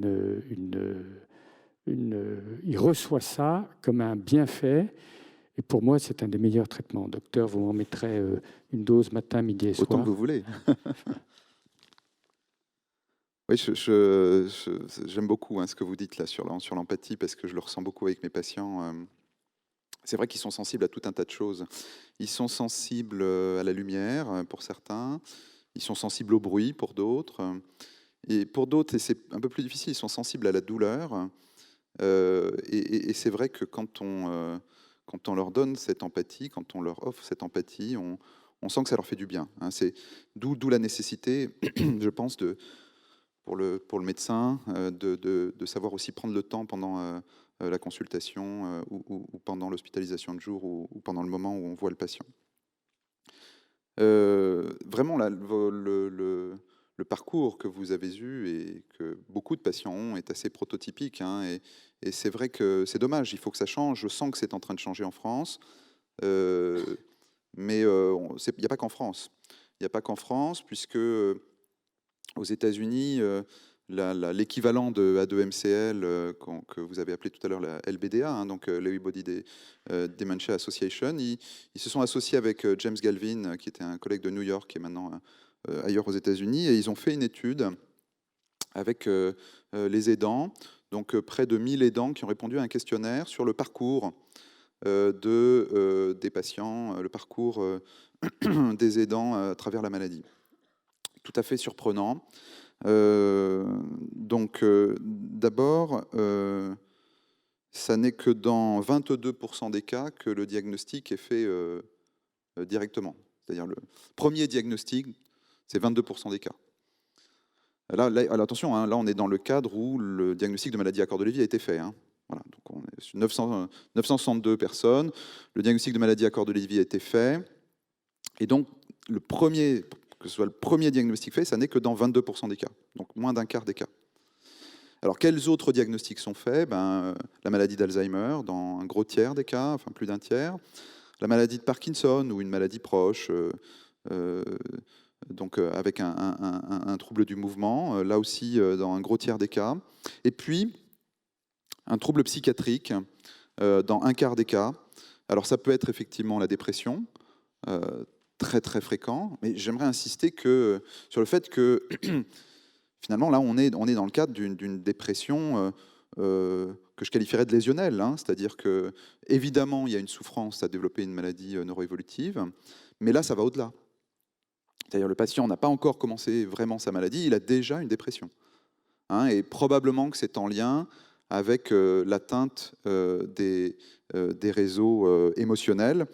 reçoit ça comme un bienfait. Et pour moi, c'est un des meilleurs traitements. Docteur, vous m'en mettrez une dose matin, midi et soir. Autant que vous voulez. Oui, j'aime beaucoup ce que vous dites là sur l'empathie, parce que je le ressens beaucoup avec mes patients. C'est vrai qu'ils sont sensibles à tout un tas de choses. Ils sont sensibles à la lumière, pour certains. Ils sont sensibles au bruit, pour d'autres. Et pour d'autres, et c'est un peu plus difficile, ils sont sensibles à la douleur. Et c'est vrai que quand on leur donne cette empathie, quand on leur offre cette empathie, on sent que ça leur fait du bien. C'est d'où la nécessité, je pense, pour le médecin de savoir aussi prendre le temps pendant la consultation ou pendant l'hospitalisation de jour ou pendant le moment où on voit le patient. Vraiment, le parcours que vous avez eu et que beaucoup de patients ont est assez prototypique. Et c'est vrai que c'est dommage, il faut que ça change. Je sens que c'est en train de changer en France. Mais il n'y a pas qu'en France. Il n'y a pas qu'en France, puisque aux États-Unis, l'équivalent de A2MCL, que vous avez appelé tout à l'heure la LBDA, donc Lewy Body Dementia Association, ils se sont associés avec James Galvin, qui était un collègue de New York, qui est maintenant ailleurs aux États-Unis, et ils ont fait une étude avec les aidants. donc près de 1000 aidants qui ont répondu à un questionnaire sur le parcours des patients, le parcours des aidants à travers la maladie. Tout à fait surprenant. D'abord, ça n'est que dans 22% des cas que le diagnostic est fait directement. C'est-à-dire le premier diagnostic, c'est 22% des cas. Là, alors attention, hein, là on est dans le cadre où le diagnostic de maladie à corps de Lévy a été fait. Hein. Voilà, donc on est sur 962 personnes, le diagnostic de maladie à corps de Lévy a été fait, et donc le premier, que ce soit le premier diagnostic fait, ça n'est que dans 22% des cas, donc moins d'un quart des cas. Alors quels autres diagnostics sont faits? La maladie d'Alzheimer, dans un gros tiers des cas, enfin plus d'un tiers, la maladie de Parkinson ou une maladie proche, avec un trouble du mouvement, là aussi dans un gros tiers des cas. Et puis, un trouble psychiatrique dans un quart des cas. Alors ça peut être effectivement la dépression, très très fréquent, mais j'aimerais insister sur le fait que finalement là on est dans le cadre d'une dépression que je qualifierais de lésionnelle, hein, c'est-à-dire que évidemment il y a une souffrance à développer une maladie neuroévolutive, mais là ça va au-delà. C'est-à-dire le patient n'a pas encore commencé vraiment sa maladie, il a déjà une dépression. Hein, et probablement que c'est en lien avec l'atteinte des réseaux émotionnels,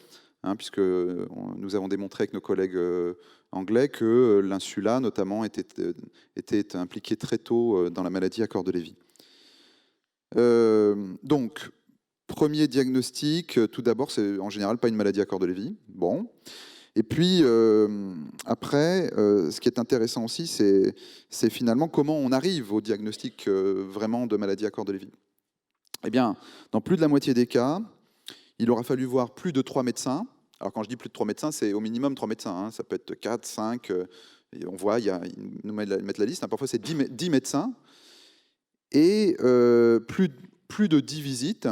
hein, puisque nous avons démontré avec nos collègues anglais que l'insula, notamment, était impliqué très tôt dans la maladie à corps de Lévy. Donc, premier diagnostic, tout d'abord, c'est en général pas une maladie à corps de Lévy. Bon. Et puis, après, ce qui est intéressant aussi, c'est finalement comment on arrive au diagnostic vraiment de maladie à corps de Lévy. Eh bien, dans plus de la moitié des cas, il aura fallu voir plus de 3 médecins. Alors quand je dis plus de 3 médecins, c'est au minimum 3 médecins. Hein. Ça peut être 4, 5. Et on voit, ils nous mettent la liste. Hein. Parfois, c'est 10 médecins. Et plus de 10 visites.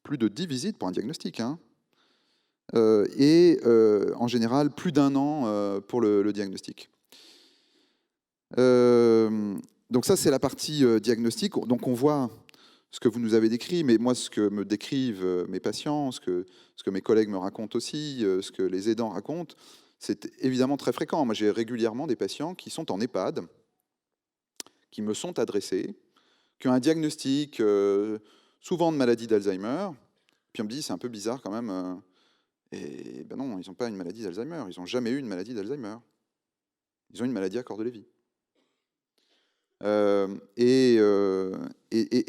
Plus de 10 visites pour un diagnostic. Hein. En général, plus d'un an pour le diagnostic. Donc ça, c'est la partie diagnostic. Donc on voit ce que vous nous avez décrit, mais moi, ce que me décrivent mes patients, ce que mes collègues me racontent aussi, ce que les aidants racontent, c'est évidemment très fréquent. Moi, j'ai régulièrement des patients qui sont en EHPAD, qui me sont adressés, qui ont un diagnostic, souvent de maladie d'Alzheimer, puis on me dit, c'est un peu bizarre quand même, et ben non, ils n'ont pas une maladie d'Alzheimer, ils n'ont jamais eu une maladie d'Alzheimer. Ils ont une maladie à corps de Lévy. Et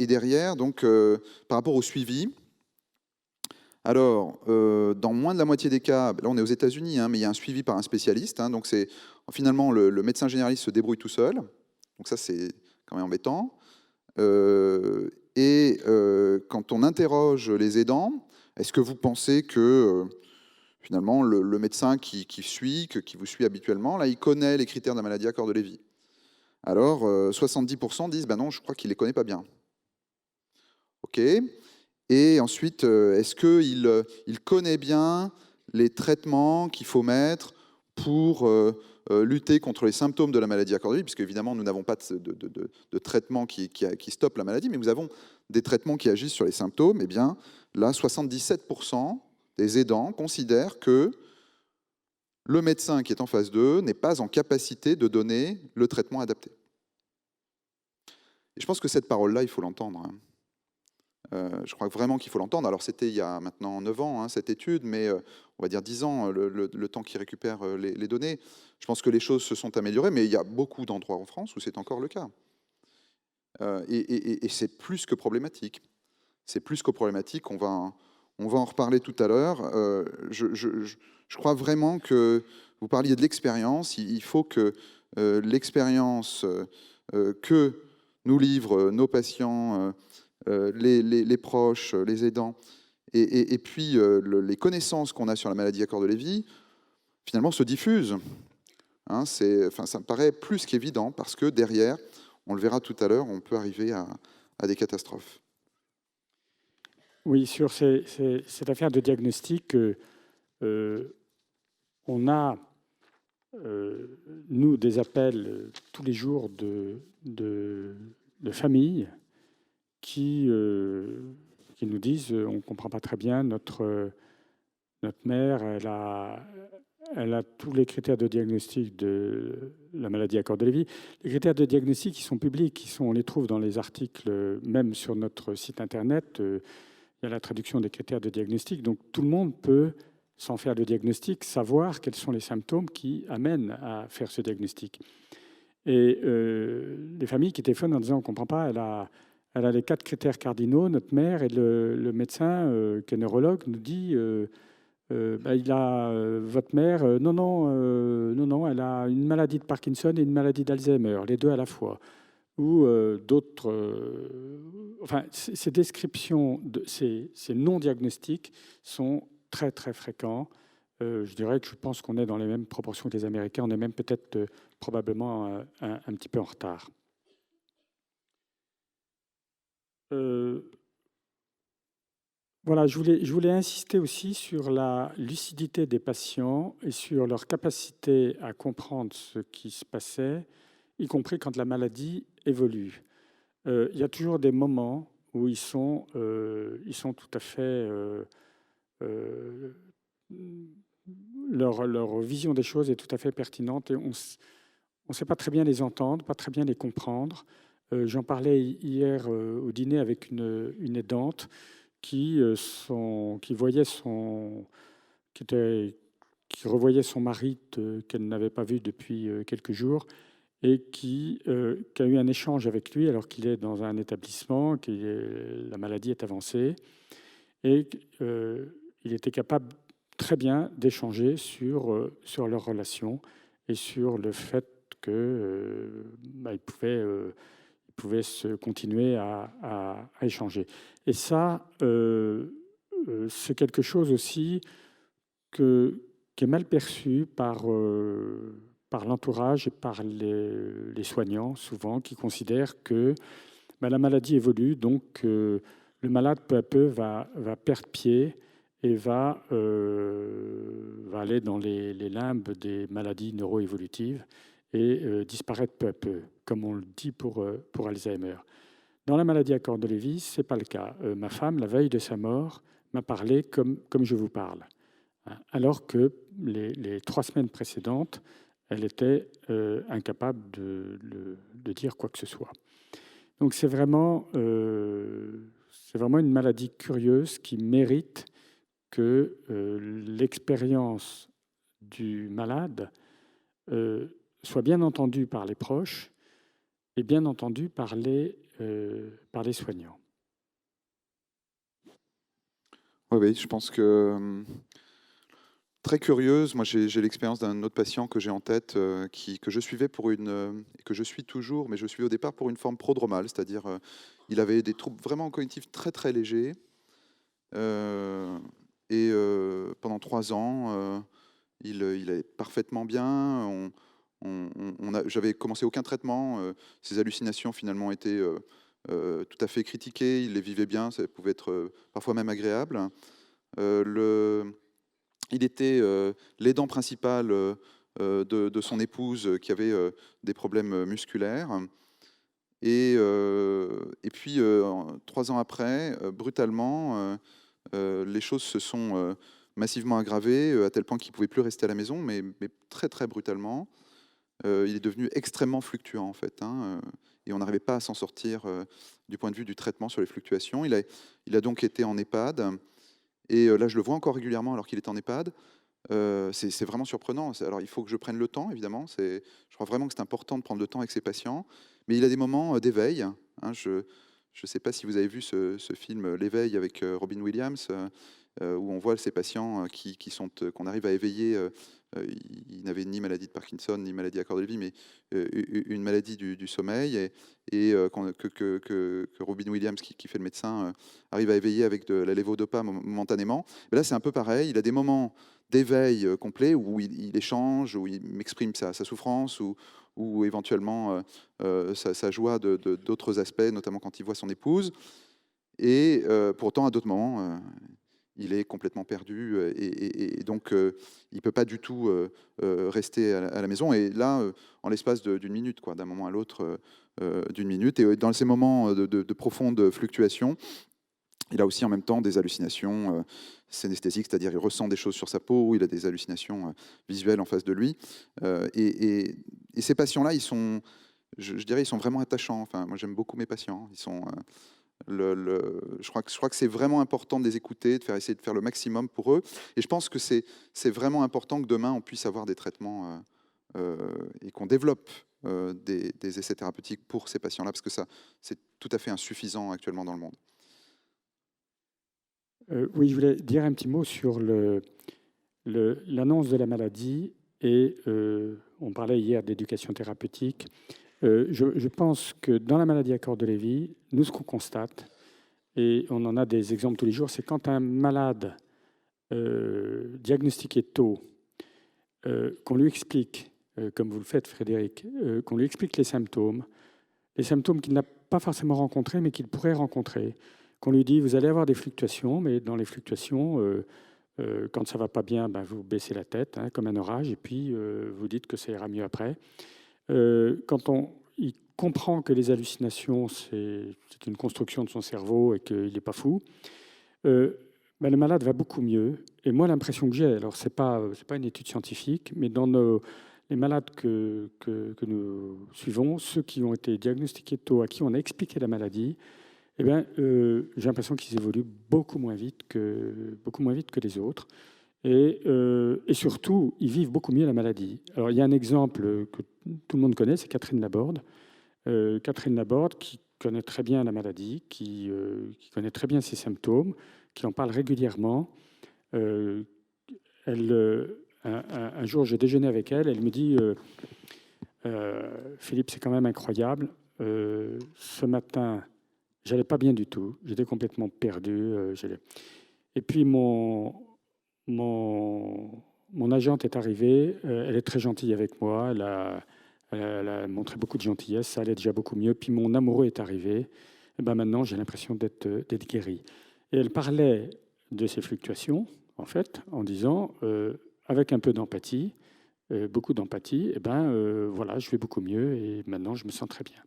derrière, donc, par rapport au suivi, alors, dans moins de la moitié des cas, là on est aux États-Unis, hein, mais il y a un suivi par un spécialiste, hein, donc c'est finalement le médecin généraliste se débrouille tout seul, donc ça c'est quand même embêtant. Quand on interroge les aidants, est-ce que vous pensez que finalement le médecin qui vous suit habituellement, là il connaît les critères de la maladie à corps de Lévy? Alors, 70% disent, ben non, je crois qu'il ne les connaît pas bien. OK. Et ensuite, est-ce qu'il connaît bien les traitements qu'il faut mettre pour lutter contre les symptômes de la maladie à corps de Lévy, puisque évidemment, nous n'avons pas de traitement qui stoppe la maladie, mais nous avons des traitements qui agissent sur les symptômes. Eh bien, là, 77% des aidants considèrent que le médecin qui est en face d'eux n'est pas en capacité de donner le traitement adapté. Et je pense que cette parole-là, il faut l'entendre. Hein. Je crois vraiment qu'il faut l'entendre. Alors c'était il y a maintenant 9 ans, hein, cette étude, mais on va dire 10 ans, le temps qui récupère les données. Je pense que les choses se sont améliorées, mais il y a beaucoup d'endroits en France où c'est encore le cas. Et c'est plus que problématique. C'est plus que problématique. On va en reparler tout à l'heure. Je crois vraiment que vous parliez de l'expérience. Il faut que l'expérience que nous livrent nos patients, les proches, les aidants, et puis les connaissances qu'on a sur la maladie à corps de Lévy, finalement se diffusent. Hein, ça me paraît plus qu'évident, parce que derrière, on le verra tout à l'heure, on peut arriver à des catastrophes. Oui, sur cette affaire de diagnostic, on a, nous, des appels tous les jours de familles qui nous disent on ne comprend pas très bien, notre mère, elle a tous les critères de diagnostic de la maladie à corps de Lévy. Les critères de diagnostic, ils sont publics, on les trouve dans les articles, même sur notre site internet. Il y a la traduction des critères de diagnostic. Donc tout le monde peut, sans faire de diagnostic, savoir quels sont les symptômes qui amènent à faire ce diagnostic. Et les familles qui téléphonent en disant on ne comprend pas, elle a les 4 critères cardinaux, notre mère, et le médecin, qui est neurologue, nous dit votre mère, non, elle a une maladie de Parkinson et une maladie d'Alzheimer, les deux à la fois. Ou d'autres. Enfin, ces descriptions, ces non-diagnostics sont très, très fréquents. Je dirais que je pense qu'on est dans les mêmes proportions que les Américains. On est même peut-être probablement un petit peu en retard. Voilà, je voulais insister aussi sur la lucidité des patients et sur leur capacité à comprendre ce qui se passait, y compris quand la maladie évolue. Il y a toujours des moments où ils sont tout à fait... leur vision des choses est tout à fait pertinente et on ne sait pas très bien les entendre, pas très bien les comprendre. J'en parlais hier au dîner avec une aidante qui revoyait son mari qu'elle n'avait pas vu depuis quelques jours et qui a eu un échange avec lui alors qu'il est dans un établissement, la maladie est avancée, et il était capable très bien d'échanger sur leur relation et sur le fait qu'il pouvait se continuer à échanger. Et ça, c'est quelque chose aussi qui est mal perçu par l'entourage et par les soignants, souvent, qui considèrent que la maladie évolue, donc le malade, peu à peu, va perdre pied et va aller dans les limbes des maladies neuroévolutives et disparaître peu à peu, comme on le dit pour Alzheimer. Dans la maladie à corps de Lévy, ce n'est pas le cas. Ma femme, la veille de sa mort, m'a parlé comme je vous parle, alors que les 3 semaines précédentes, elle était incapable de dire quoi que ce soit. Donc c'est vraiment une maladie curieuse qui mérite que l'expérience du malade soit bien entendue par les proches et bien entendue par les soignants. Oui, je pense que très curieuse. Moi, j'ai l'expérience d'un autre patient que j'ai en tête, que je suivais que je suis toujours, mais je suivais au départ pour une forme prodromale, c'est-à-dire il avait des troubles vraiment cognitifs très très légers. Pendant 3 ans, il allait parfaitement bien. J'avais commencé aucun traitement. Ses hallucinations finalement étaient tout à fait critiquées. Il les vivait bien. Ça pouvait être parfois même agréable. Il était l'aidant principal de son épouse qui avait des problèmes musculaires. Et puis, 3 ans après, brutalement, les choses se sont massivement aggravées, à tel point qu'il ne pouvait plus rester à la maison, mais très, très brutalement. Il est devenu extrêmement fluctuant, en fait, et on n'arrivait pas à s'en sortir du point de vue du traitement sur les fluctuations. Il a donc été en EHPAD, et là, je le vois encore régulièrement alors qu'il est en EHPAD. C'est vraiment surprenant. Alors, il faut que je prenne le temps, évidemment. Je crois vraiment que c'est important de prendre le temps avec ses patients. Mais il a des moments d'éveil. Je ne sais pas si vous avez vu ce film L'éveil avec Robin Williams, où on voit ces patients qu'on arrive à éveiller. Il n'avait ni maladie de Parkinson, ni maladie à corps de Lévy, mais une maladie du sommeil, que Robin Williams, qui fait le médecin, arrive à éveiller avec de la lévodopa momentanément. Mais là, c'est un peu pareil. Il a des moments d'éveil complet où il échange, où il m'exprime sa souffrance, ou éventuellement sa joie d'autres aspects, notamment quand il voit son épouse. Et pourtant, à d'autres moments, il est complètement perdu et donc il ne peut pas du tout rester à la maison. Et là, en l'espace d'une minute, d'un moment à l'autre, d'une minute, et dans ces moments de profonde fluctuation, il a aussi en même temps des hallucinations synesthésiques, c'est-à-dire il ressent des choses sur sa peau, il a des hallucinations visuelles en face de lui. Et ces patients-là, je dirais, ils sont vraiment attachants. Enfin, moi, j'aime beaucoup mes patients. Ils sont, je crois que c'est vraiment important de les écouter, essayer de faire le maximum pour eux. Et je pense que c'est vraiment important que demain, on puisse avoir des traitements et qu'on développe des essais thérapeutiques pour ces patients-là, parce que ça, c'est tout à fait insuffisant actuellement dans le monde. Oui, je voulais dire un petit mot sur l'annonce de la maladie et on parlait hier d'éducation thérapeutique. Je pense que dans la maladie à corps de Lévy, nous, ce qu'on constate, et on en a des exemples tous les jours, c'est quand un malade diagnostiqué tôt, qu'on lui explique, comme vous le faites Frédéric, qu'on lui explique les symptômes qu'il n'a pas forcément rencontrés, mais qu'il pourrait rencontrer, qu'on lui dit, vous allez avoir des fluctuations, mais dans les fluctuations, quand ça ne va pas bien, vous baissez la tête, comme un orage, et puis vous dites que ça ira mieux après. Quand il comprend que les hallucinations, c'est une construction de son cerveau et qu'il n'est pas fou, le malade va beaucoup mieux. Et moi, l'impression que j'ai, alors ce n'est pas une étude scientifique, mais dans les malades que nous suivons, ceux qui ont été diagnostiqués tôt, à qui on a expliqué la maladie, j'ai l'impression qu'ils évoluent beaucoup moins vite que les autres. Et surtout, ils vivent beaucoup mieux la maladie. Alors, il y a un exemple que tout le monde connaît, c'est Catherine Laborde. Catherine Laborde, qui connaît très bien la maladie, qui connaît très bien ses symptômes, qui en parle régulièrement. Un jour, je déjeunais avec elle, elle me dit Philippe, c'est quand même incroyable. Ce matin, j'allais pas bien du tout, j'étais complètement perdu. Et puis mon agente est arrivée, elle est très gentille avec moi, elle a montré beaucoup de gentillesse, ça allait déjà beaucoup mieux. Puis mon amoureux est arrivé, et maintenant j'ai l'impression d'être guéri. Et elle parlait de ces fluctuations, en fait, en disant, avec un peu d'empathie, beaucoup d'empathie, voilà, je vais beaucoup mieux et maintenant je me sens très bien.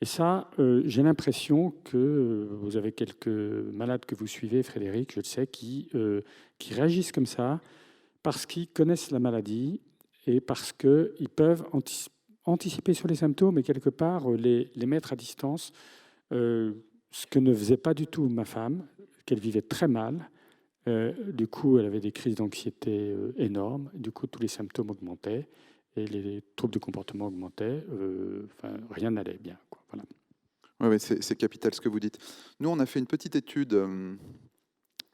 Et ça, j'ai l'impression que vous avez quelques malades que vous suivez, Frédéric, je le sais, qui réagissent comme ça parce qu'ils connaissent la maladie et parce qu'ils peuvent anticiper sur les symptômes et quelque part les mettre à distance. Ce que ne faisait pas du tout ma femme, qu'elle vivait très mal. Du coup, elle avait des crises d'anxiété énormes. Du coup, tous les symptômes augmentaient et les troubles de comportement augmentaient. Rien n'allait bien, quoi. Voilà. Ouais, c'est capital ce que vous dites. Nous, on a fait une petite étude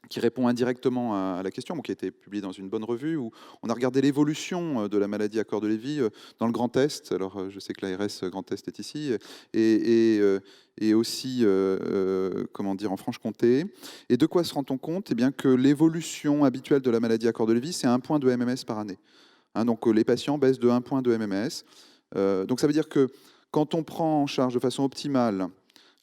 qui répond indirectement à la question, qui a été publiée dans une bonne revue, où on a regardé l'évolution de la maladie à corps de Lévy dans le Grand Est. Alors, je sais que l'ARS Grand Est est ici, et aussi en Franche-Comté. Et de quoi se rend-on compte? Eh bien, que l'évolution habituelle de la maladie à corps de Lévy, c'est 1 point de MMS par année. Donc, les patients baissent de 1 point de MMS. Donc, ça veut dire que quand on prend en charge de façon optimale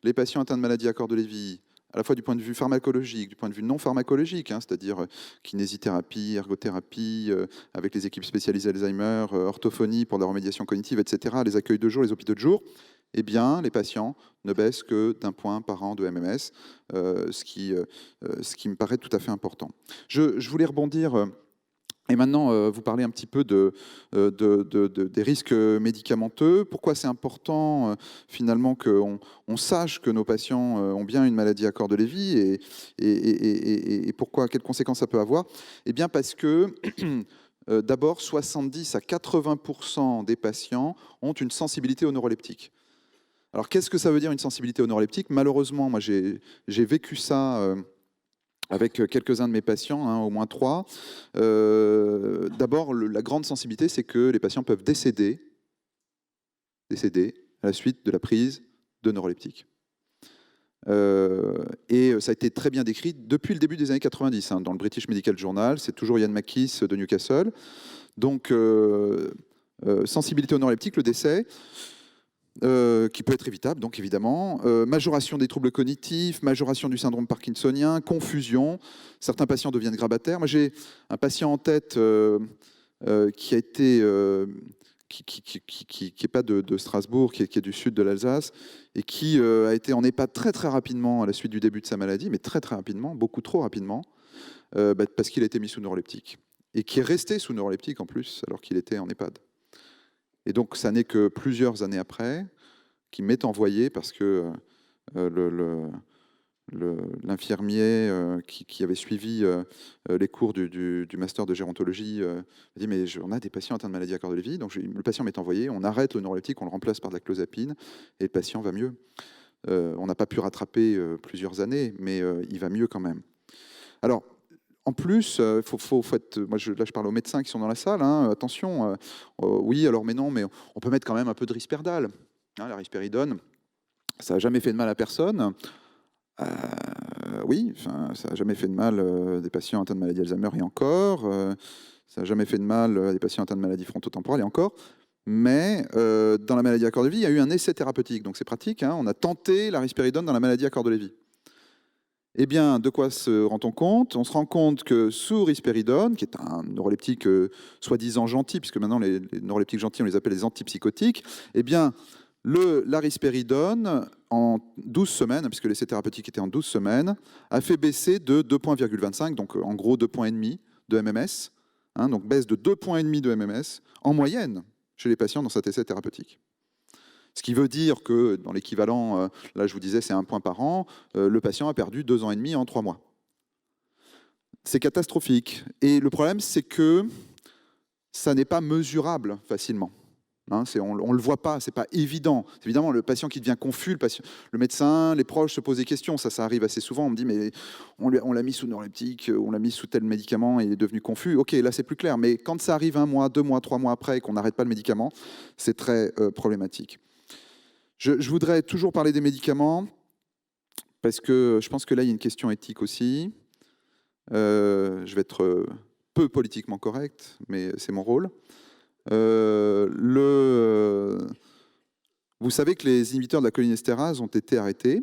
les patients atteints de maladie à corps de Lévy, à la fois du point de vue pharmacologique, du point de vue non pharmacologique, c'est-à-dire kinésithérapie, ergothérapie, avec les équipes spécialisées Alzheimer, orthophonie pour la remédiation cognitive, etc., les accueils de jour, les hôpitaux de jour, eh bien, les patients ne baissent que d'1 point par an de MMS, ce qui me paraît tout à fait important. Je voulais rebondir. Et maintenant, vous parlez un petit peu des risques médicamenteux. Pourquoi c'est important, finalement, qu'on sache que nos patients ont bien une maladie à corps de Lévy et pourquoi, quelles conséquences ça peut avoir? Eh bien, parce que, d'abord, 70 à 80% des patients ont une sensibilité aux neuroleptiques. Alors, qu'est-ce que ça veut dire une sensibilité aux neuroleptiques? Malheureusement, moi, j'ai vécu ça avec quelques-uns de mes patients, au moins 3. D'abord, la grande sensibilité, c'est que les patients peuvent décéder à la suite de la prise de neuroleptiques. Et ça a été très bien décrit depuis le début des années 90. Dans le British Medical Journal, c'est toujours Ian Mackiss de Newcastle. Donc, sensibilité aux neuroleptiques, le décès. qui peut être évitable, donc évidemment. Majoration des troubles cognitifs, majoration du syndrome parkinsonien, confusion. Certains patients deviennent grabataires. Moi, j'ai un patient en tête qui a été... qui n'est pas de Strasbourg, qui est du sud de l'Alsace, et qui a été en EHPAD très très rapidement à la suite du début de sa maladie, mais très très rapidement, beaucoup trop rapidement, parce qu'il a été mis sous neuroleptique. Et qui est resté sous neuroleptique en plus, alors qu'il était en EHPAD. Et donc ça n'est que plusieurs années après qu'il m'est envoyé, parce que l'infirmier qui avait suivi les cours du master de gérontologie m'a dit mais on a des patients atteints de maladie à corps de Lévy, donc le patient m'est envoyé, on arrête le neuroleptique, on le remplace par de la clozapine et le patient va mieux. On n'a pas pu rattraper plusieurs années, mais il va mieux quand même. Alors en plus, faut être, là je parle aux médecins qui sont dans la salle, hein, attention, oui alors mais non, mais on peut mettre quand même un peu de risperdal, hein, la risperidone, ça n'a jamais fait de mal à personne. Oui, ça n'a jamais fait de mal des patients atteints de maladie Alzheimer et encore, ça n'a jamais fait de mal des patients atteints de maladie frontotemporale et encore, mais dans la maladie à corps de Lévy, il y a eu un essai thérapeutique, donc c'est pratique, hein, on a tenté la risperidone dans la maladie à corps de Lévy. Eh bien, de quoi se rend-on compte? On se rend compte que sous risperidone, qui est un neuroleptique soi-disant gentil, puisque maintenant les neuroleptiques gentils, on les appelle les antipsychotiques, eh bien, la risperidone, en 12 semaines, puisque l'essai thérapeutique était en 12 semaines, a fait baisser de 2,25 points, donc en gros 2,5 points de MMS, hein, donc baisse de 2,5 points de MMS, en moyenne, chez les patients dans cet essai thérapeutique. Ce qui veut dire que dans l'équivalent, là je vous disais c'est 1 point par an, le patient a perdu 2 ans et demi en 3 mois. C'est catastrophique. Et le problème c'est que ça n'est pas mesurable facilement. Hein, on ne le voit pas, c'est pas évident. Évidemment, le patient qui devient confus, le médecin, les proches se posent des questions. Ça arrive assez souvent. On me dit, mais on l'a mis sous neuroleptique, on l'a mis sous tel médicament et il est devenu confus. Ok, là c'est plus clair. Mais quand ça arrive 1 mois, 2 mois, 3 mois après et qu'on n'arrête pas le médicament, c'est très problématique. Je voudrais toujours parler des médicaments parce que je pense que là il y a une question éthique aussi. Je vais être peu politiquement correct, mais c'est mon rôle. Vous savez que les inhibiteurs de la cholinéstérase ont été arrêtés,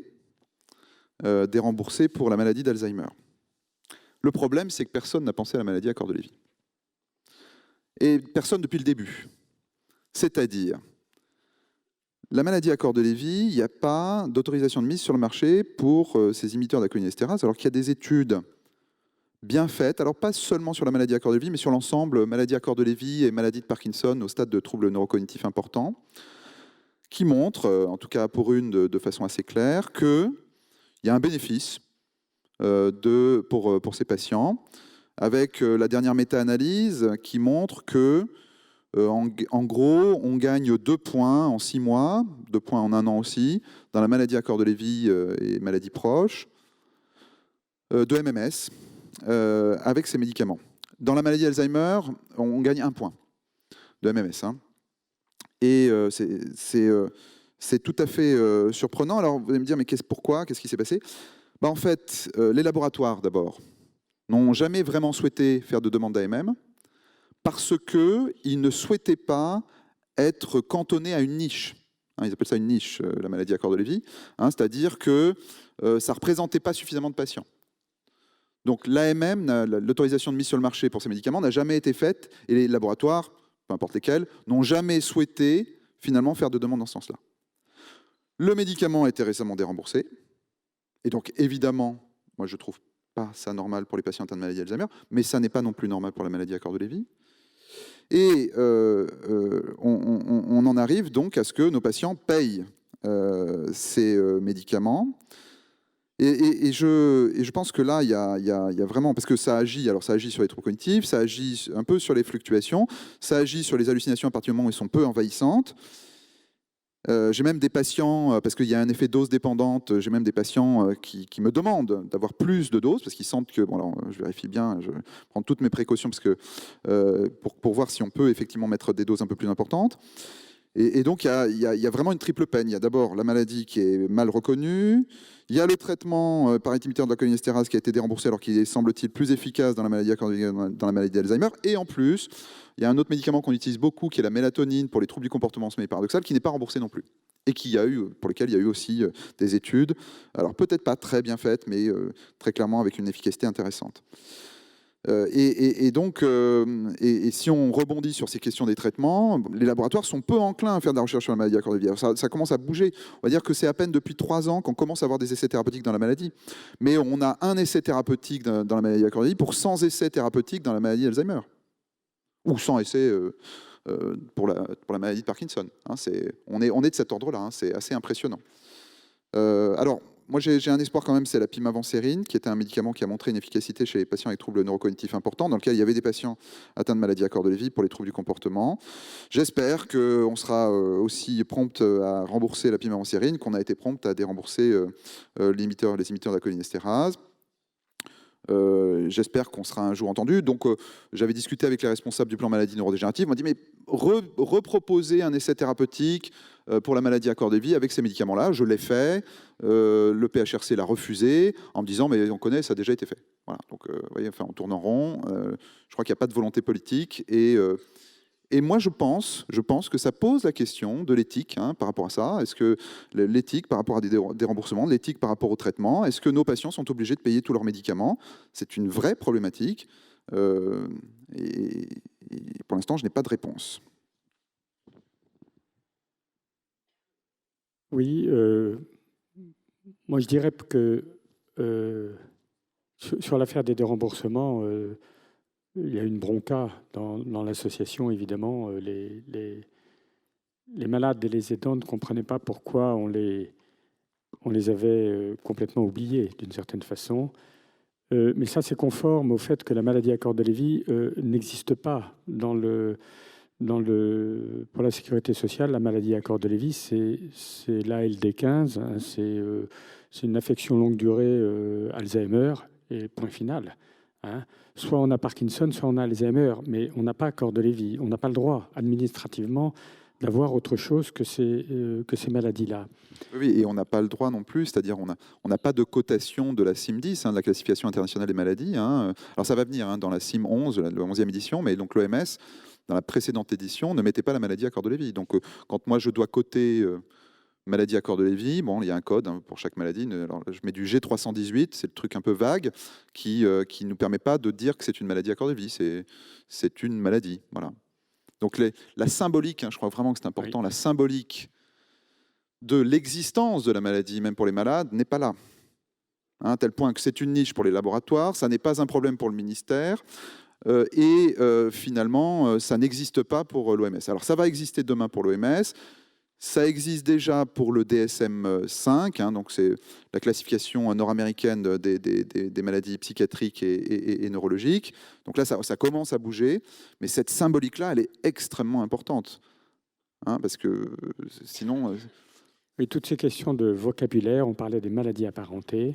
déremboursés pour la maladie d'Alzheimer. Le problème, c'est que personne n'a pensé à la maladie à corps de Lévy. Et personne depuis le début. C'est-à-dire, la maladie à corps de Lévy, il n'y a pas d'autorisation de mise sur le marché pour ces inhibiteurs de la cholinéstérase, alors qu'il y a des études bien faites, alors pas seulement sur la maladie à corps de Lévy, mais sur l'ensemble, maladie à corps de Lévy et maladie de Parkinson au stade de troubles neurocognitifs importants, qui montrent, en tout cas pour une de façon assez claire, qu'il y a un bénéfice pour ces patients, avec la dernière méta-analyse qui montre que, en gros, on gagne 2 points en 6 mois, 2 points en 1 an aussi, dans la maladie à corps de Lévy et maladies proches, de MMS, avec ces médicaments. Dans la maladie Alzheimer, on gagne 1 point de MMS. Hein. Et c'est tout à fait surprenant. Alors vous allez me dire, mais pourquoi? Qu'est-ce qui s'est passé? En fait, les laboratoires, d'abord, n'ont jamais vraiment souhaité faire de demande d'AMM parce qu'ils ne souhaitaient pas être cantonnés à une niche. Hein, ils appellent ça une niche, la maladie à corps de Lévy. Hein, c'est-à-dire que ça ne représentait pas suffisamment de patients. Donc l'AMM, l'autorisation de mise sur le marché pour ces médicaments, n'a jamais été faite et les laboratoires, peu importe lesquels, n'ont jamais souhaité finalement faire de demande dans ce sens-là. Le médicament a été récemment déremboursé et donc évidemment, moi je ne trouve pas ça normal pour les patients atteints de maladie Alzheimer, mais ça n'est pas non plus normal pour la maladie à corps de Lévy. Et on en arrive donc à ce que nos patients payent ces médicaments. Et je pense que là, il y a vraiment... Parce que ça agit sur les troubles cognitifs, ça agit un peu sur les fluctuations, ça agit sur les hallucinations à partir du moment où elles sont peu envahissantes. J'ai même des patients, parce qu'il y a un effet dose dépendante, j'ai même des patients qui me demandent d'avoir plus de doses, parce qu'ils sentent que... Bon, alors, je vérifie bien, je prends toutes mes précautions parce que, pour voir si on peut effectivement mettre des doses un peu plus importantes. Et donc, il y a vraiment une triple peine. Il y a d'abord la maladie qui est mal reconnue, il y a le traitement par inhibiteur de la cholinéstérase qui a été déremboursé alors qu'il est, semble-t-il, plus efficace dans la maladie d'Alzheimer. Et en plus, il y a un autre médicament qu'on utilise beaucoup qui est la mélatonine pour les troubles du comportement sommeil paradoxal qui n'est pas remboursé non plus. et pour lesquels il y a eu aussi des études, alors peut-être pas très bien faites, mais très clairement avec une efficacité intéressante. Donc, si on rebondit sur ces questions des traitements, les laboratoires sont peu enclins à faire de la recherche sur la maladie à corps de vie. Ça commence à bouger. On va dire que c'est à peine depuis 3 ans qu'on commence à avoir des essais thérapeutiques dans la maladie. Mais on a un essai thérapeutique dans la maladie à corps de vie pour 100 essais thérapeutiques dans la maladie d'Alzheimer. Ou 100 essais pour la maladie de Parkinson. Hein, on est de cet ordre-là. Hein, c'est assez impressionnant. Alors, moi, j'ai un espoir quand même, c'est la pimavanserin, qui était un médicament qui a montré une efficacité chez les patients avec troubles neurocognitifs importants, dans lequel il y avait des patients atteints de maladie à corps de Lévy pour les troubles du comportement. J'espère qu'on sera aussi prompt à rembourser la pimavanserin, qu'on a été prompt à dérembourser les imiteurs de la cholinestérase. J'espère qu'on sera un jour entendu. Donc, j'avais discuté avec les responsables du plan maladie neurodégénérative. On m'a dit, mais reproposer un essai thérapeutique pour la maladie à corps de vie avec ces médicaments-là. Je l'ai fait. Le PHRC l'a refusé en me disant, mais on connaît, ça a déjà été fait. Voilà. Donc, vous voyez, enfin, on tourne en rond. Je crois qu'il n'y a pas de volonté politique. Et moi, je pense que ça pose la question de l'éthique par rapport à ça. Est-ce que l'éthique par rapport à des remboursements, l'éthique par rapport au traitement, est-ce que nos patients sont obligés de payer tous leurs médicaments? C'est une vraie problématique. Et pour l'instant, je n'ai pas de réponse. Oui, moi je dirais que sur l'affaire des déremboursements, il y a une bronca dans l'association, évidemment. Les malades et les aidants ne comprenaient pas pourquoi on les avait complètement oubliés, d'une certaine façon. Mais ça, c'est conforme au fait que la maladie à corps de Lévy n'existe pas pour la sécurité sociale. La maladie à corps de Lévy, c'est l'ALD15, hein, c'est une affection longue durée Alzheimer, et point final. Hein. Soit on a Parkinson, soit on a Alzheimer, mais on n'a pas corps de Lévy. On n'a pas le droit, administrativement, d'avoir autre chose que ces maladies-là. Oui, et on n'a pas le droit non plus, c'est-à-dire on n'a pas de cotation de la CIM10, de la classification internationale des maladies. Hein. Alors ça va venir dans la CIM 11, la 11e édition, mais donc l'OMS, dans la précédente édition, ne mettait pas la maladie à corps de Lévy. Donc quand moi je dois coter maladie à corps de Lévy, bon, il y a un code pour chaque maladie. Alors, je mets du G318, c'est le truc un peu vague qui ne nous permet pas de dire que c'est une maladie à corps de Lévy, c'est une maladie. Voilà. Donc la symbolique, je crois vraiment que c'est important, oui. La symbolique de l'existence de la maladie, même pour les malades, n'est pas là. À tel point que c'est une niche pour les laboratoires, ça n'est pas un problème pour le ministère, et finalement, ça n'existe pas pour l'OMS. Alors ça va exister demain pour l'OMS, ça existe déjà pour le DSM-5, donc c'est la classification nord-américaine des maladies psychiatriques et neurologiques. Donc là, ça commence à bouger, mais cette symbolique-là, elle est extrêmement importante, parce que sinon... Oui, toutes ces questions de vocabulaire, on parlait des maladies apparentées.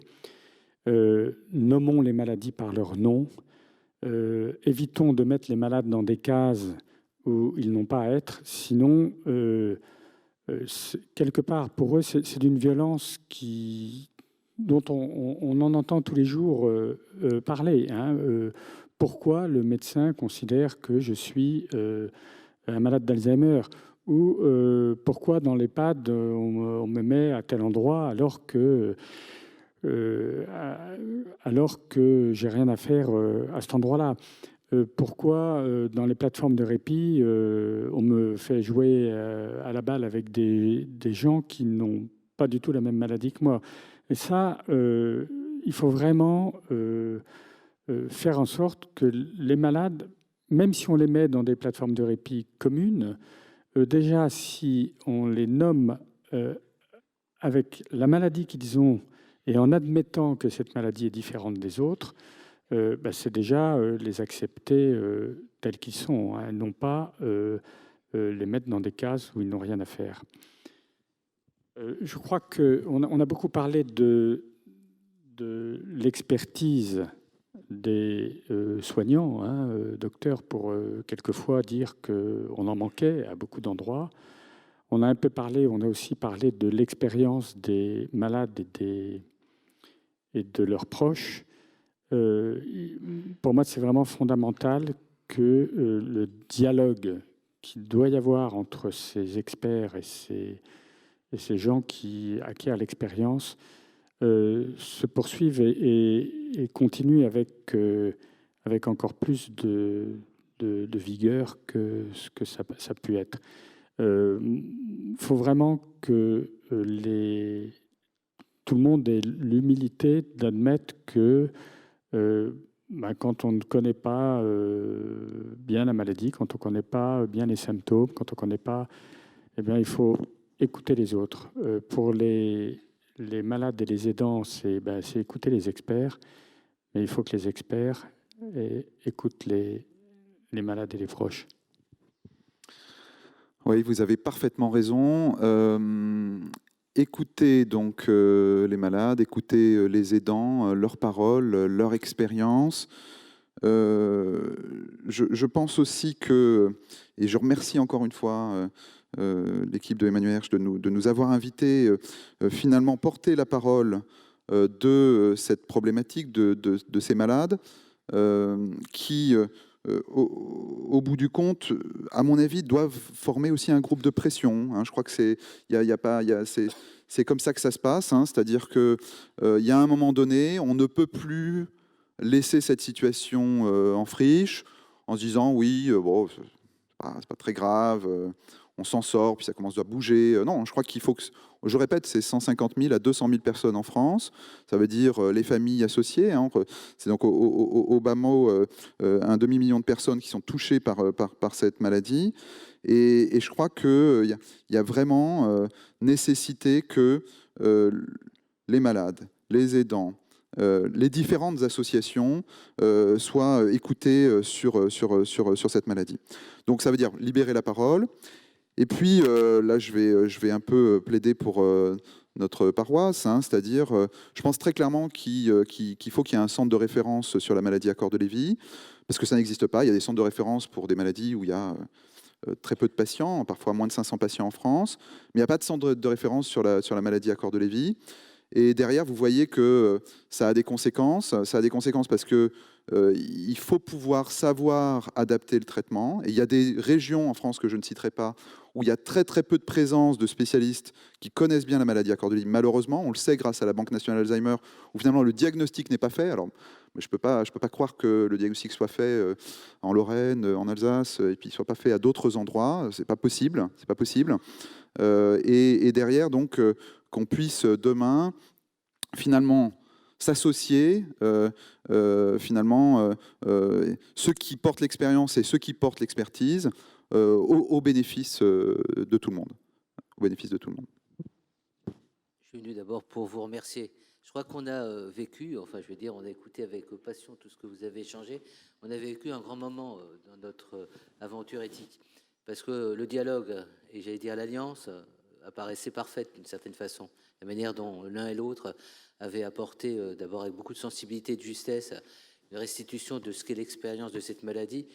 Nommons les maladies par leur nom. Évitons de mettre les malades dans des cases où ils n'ont pas à être. Sinon, quelque part, pour eux, c'est d'une violence dont on en entend tous les jours parler. Pourquoi le médecin considère que je suis un malade d'Alzheimer ? Ou pourquoi dans l'EHPAD on me met à tel endroit alors que j'ai rien à faire à cet endroit-là. Pourquoi dans les plateformes de répit on me fait jouer à la balle avec des gens qui n'ont pas du tout la même maladie que moi. Et ça, il faut vraiment faire en sorte que les malades, même si on les met dans des plateformes de répit communes, déjà, si on les nomme avec la maladie qu'ils ont et en admettant que cette maladie est différente des autres, c'est déjà les accepter tels qu'ils sont, non pas les mettre dans des cases où ils n'ont rien à faire. Je crois qu'on a beaucoup parlé de l'expertise des soignants, docteurs, pour quelquefois dire qu'on en manquait à beaucoup d'endroits. On a un peu parlé, on a aussi parlé de l'expérience des malades et de leurs proches. Pour moi, c'est vraiment fondamental que le dialogue qu'il doit y avoir entre ces experts et Et ces gens qui acquièrent l'expérience se poursuivent et continuent avec encore plus de vigueur que ce que ça a pu être. Il faut vraiment que tout le monde ait l'humilité d'admettre que quand on ne connaît pas bien la maladie, quand on ne connaît pas bien les symptômes, quand on ne connaît pas, eh bien, il faut écouter les autres. Pour les malades et les aidants, c'est écouter les experts, mais il faut que les experts écoutent les malades et les proches. Oui, vous avez parfaitement raison. Écoutez donc les malades, écoutez les aidants, leurs paroles, leur expérience. Je pense aussi que, et je remercie encore une fois l'équipe de Emmanuel Hersch de nous avoir invités finalement porter la parole de cette problématique de ces malades qui, au bout du compte, à mon avis, doivent former aussi un groupe de pression. Hein. Je crois que c'est comme ça que ça se passe. Hein. C'est-à-dire qu'il y a un moment donné, on ne peut plus laisser cette situation en friche en se disant oui, bon, c'est pas très grave, on s'en sort, puis ça commence à bouger. Non, je crois qu'il faut que, je répète, c'est 150 000 à 200 000 personnes en France. Ça veut dire les familles associées. Hein. C'est donc au bas mot un demi-million de personnes qui sont touchées par cette maladie. Et je crois qu'il y a vraiment nécessité que les malades, les aidants, les différentes associations soient écoutées sur cette maladie. Donc ça veut dire libérer la parole. Et puis là, je vais un peu plaider pour notre paroisse, hein, c'est-à-dire, je pense très clairement qu'il faut qu'il y ait un centre de référence sur la maladie à corps de Lévy, parce que ça n'existe pas. Il y a des centres de référence pour des maladies où il y a très peu de patients, parfois moins de 500 patients en France, mais il n'y a pas de centre de référence sur la maladie à corps de Lévy. Et derrière, vous voyez que ça a des conséquences. Ça a des conséquences parce que il faut pouvoir savoir adapter le traitement. Et il y a des régions en France que je ne citerai pas où il y a très très peu de présence de spécialistes qui connaissent bien la maladie à corps de Lévy. Malheureusement, on le sait grâce à la Banque nationale Alzheimer, où finalement le diagnostic n'est pas fait. Alors, je peux pas croire que le diagnostic soit fait en Lorraine, en Alsace, et puis il soit pas fait à d'autres endroits. C'est pas possible. C'est pas possible. Et derrière, donc, qu'on puisse demain, finalement, s'associer, finalement, ceux qui portent l'expérience et ceux qui portent l'expertise, au bénéfice de tout le monde. Au bénéfice de tout le monde. Je suis venu d'abord pour vous remercier. Je crois qu'on a vécu, enfin je veux dire, on a écouté avec passion tout ce que vous avez échangé. On a vécu un grand moment dans notre aventure éthique. Parce que le dialogue, et j'allais dire l'alliance, apparaissait parfaite d'une certaine façon. La manière dont l'un et l'autre avaient apporté, d'abord avec beaucoup de sensibilité et de justesse, une restitution de ce qu'est l'expérience de cette maladie,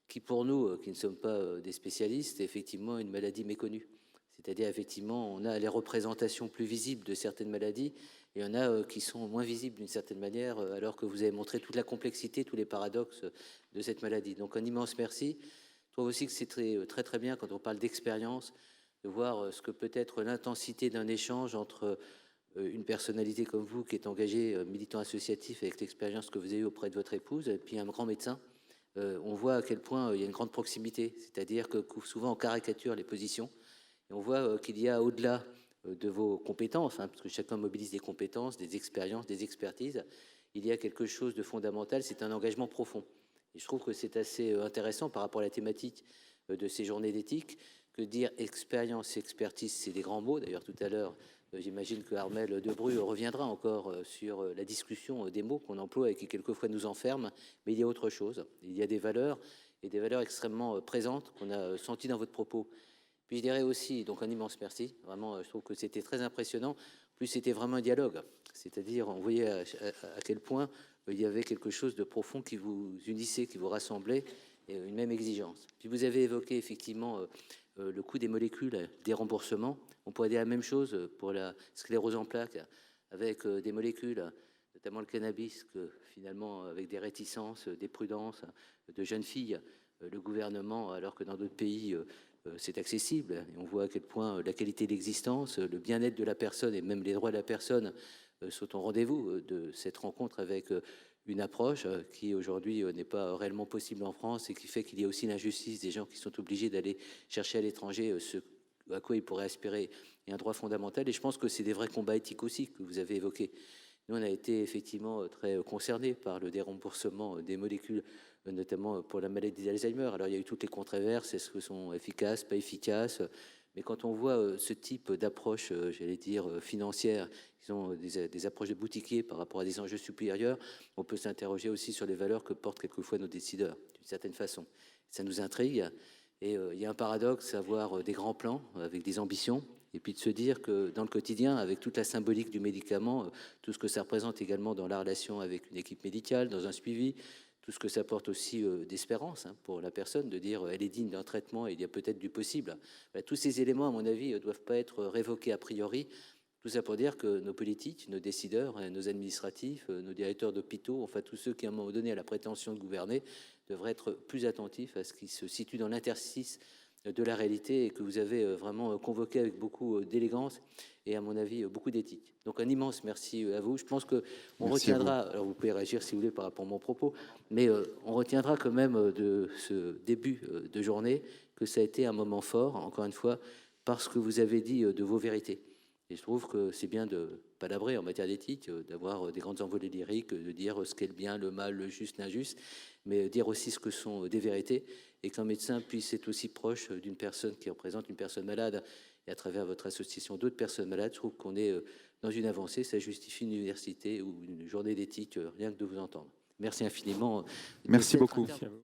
qui pour nous, qui ne sommes pas des spécialistes, est effectivement une maladie méconnue. C'est-à-dire, effectivement, on a les représentations plus visibles de certaines maladies, et il y en a qui sont moins visibles d'une certaine manière, alors que vous avez montré toute la complexité, tous les paradoxes de cette maladie. Donc, un immense merci. Je trouve aussi que c'est très, très bien, quand on parle d'expérience, de voir ce que peut être l'intensité d'un échange entre une personnalité comme vous, qui est engagée, militant associatif, avec l'expérience que vous avez eue auprès de votre épouse, et puis un grand médecin. On voit à quel point il y a une grande proximité, c'est-à-dire que souvent on caricature les positions, et on voit qu'il y a au-delà de vos compétences, hein, parce que chacun mobilise des compétences, des expériences, des expertises, il y a quelque chose de fondamental, c'est un engagement profond. Et je trouve que c'est assez intéressant par rapport à la thématique de ces journées d'éthique, que dire expérience et expertise, c'est des grands mots. D'ailleurs, tout à l'heure, j'imagine que Armel Debru reviendra encore sur la discussion des mots qu'on emploie et qui quelquefois nous enferment, mais il y a autre chose. Il y a des valeurs, et des valeurs extrêmement présentes qu'on a senties dans votre propos. Puis je dirais aussi, donc un immense merci, vraiment je trouve que c'était très impressionnant, plus c'était vraiment un dialogue, c'est-à-dire on voyait à quel point il y avait quelque chose de profond qui vous unissait, qui vous rassemblait, et une même exigence. Puis vous avez évoqué effectivement le coût des molécules, des remboursements, on pourrait dire la même chose pour la sclérose en plaques, avec des molécules, notamment le cannabis, que finalement avec des réticences, des prudences de jeunes filles, le gouvernement, alors que dans d'autres pays, c'est accessible. Et on voit à quel point la qualité d'existence, le bien-être de la personne et même les droits de la personne sont au rendez-vous de cette rencontre avec une approche qui aujourd'hui n'est pas réellement possible en France et qui fait qu'il y a aussi l'injustice des gens qui sont obligés d'aller chercher à l'étranger ce à quoi ils pourraient aspirer et un droit fondamental. Et je pense que c'est des vrais combats éthiques aussi que vous avez évoqués. Nous, on a été effectivement très concernés par le déremboursement des molécules, notamment pour la maladie d'Alzheimer. Alors, il y a eu toutes les controverses, est-ce que sont efficaces, pas efficaces, mais quand on voit ce type d'approche, j'allais dire, financière, qui sont des approches de boutiquier par rapport à des enjeux supérieurs, on peut s'interroger aussi sur les valeurs que portent quelquefois nos décideurs, d'une certaine façon. Ça nous intrigue. Et il y a un paradoxe à avoir des grands plans avec des ambitions, et puis de se dire que dans le quotidien, avec toute la symbolique du médicament, tout ce que ça représente également dans la relation avec une équipe médicale, dans un suivi, tout ce que ça porte aussi d'espérance pour la personne, de dire elle est digne d'un traitement et il y a peut-être du possible. Tous ces éléments, à mon avis, ne doivent pas être révoqués a priori. Tout ça pour dire que nos politiques, nos décideurs, nos administratifs, nos directeurs d'hôpitaux, enfin tous ceux qui à un moment donné à la prétention de gouverner, devraient être plus attentifs à ce qui se situe dans l'interstice de la réalité et que vous avez vraiment convoqué avec beaucoup d'élégance et à mon avis beaucoup d'éthique. Donc un immense merci à vous. Je pense qu'on retiendra, alors vous pouvez réagir si vous voulez par rapport à mon propos, mais on retiendra quand même de ce début de journée que ça a été un moment fort, encore une fois, parce que vous avez dit de vos vérités. Et je trouve que c'est bien de palabrer en matière d'éthique, d'avoir des grandes envolées lyriques, de dire ce qu'est le bien, le mal, le juste, l'injuste, mais dire aussi ce que sont des vérités, et qu'un médecin puisse être aussi proche d'une personne qui représente une personne malade, et à travers votre association d'autres personnes malades, je trouve qu'on est dans une avancée, ça justifie une université ou une journée d'éthique, rien que de vous entendre. Merci infiniment. Merci beaucoup.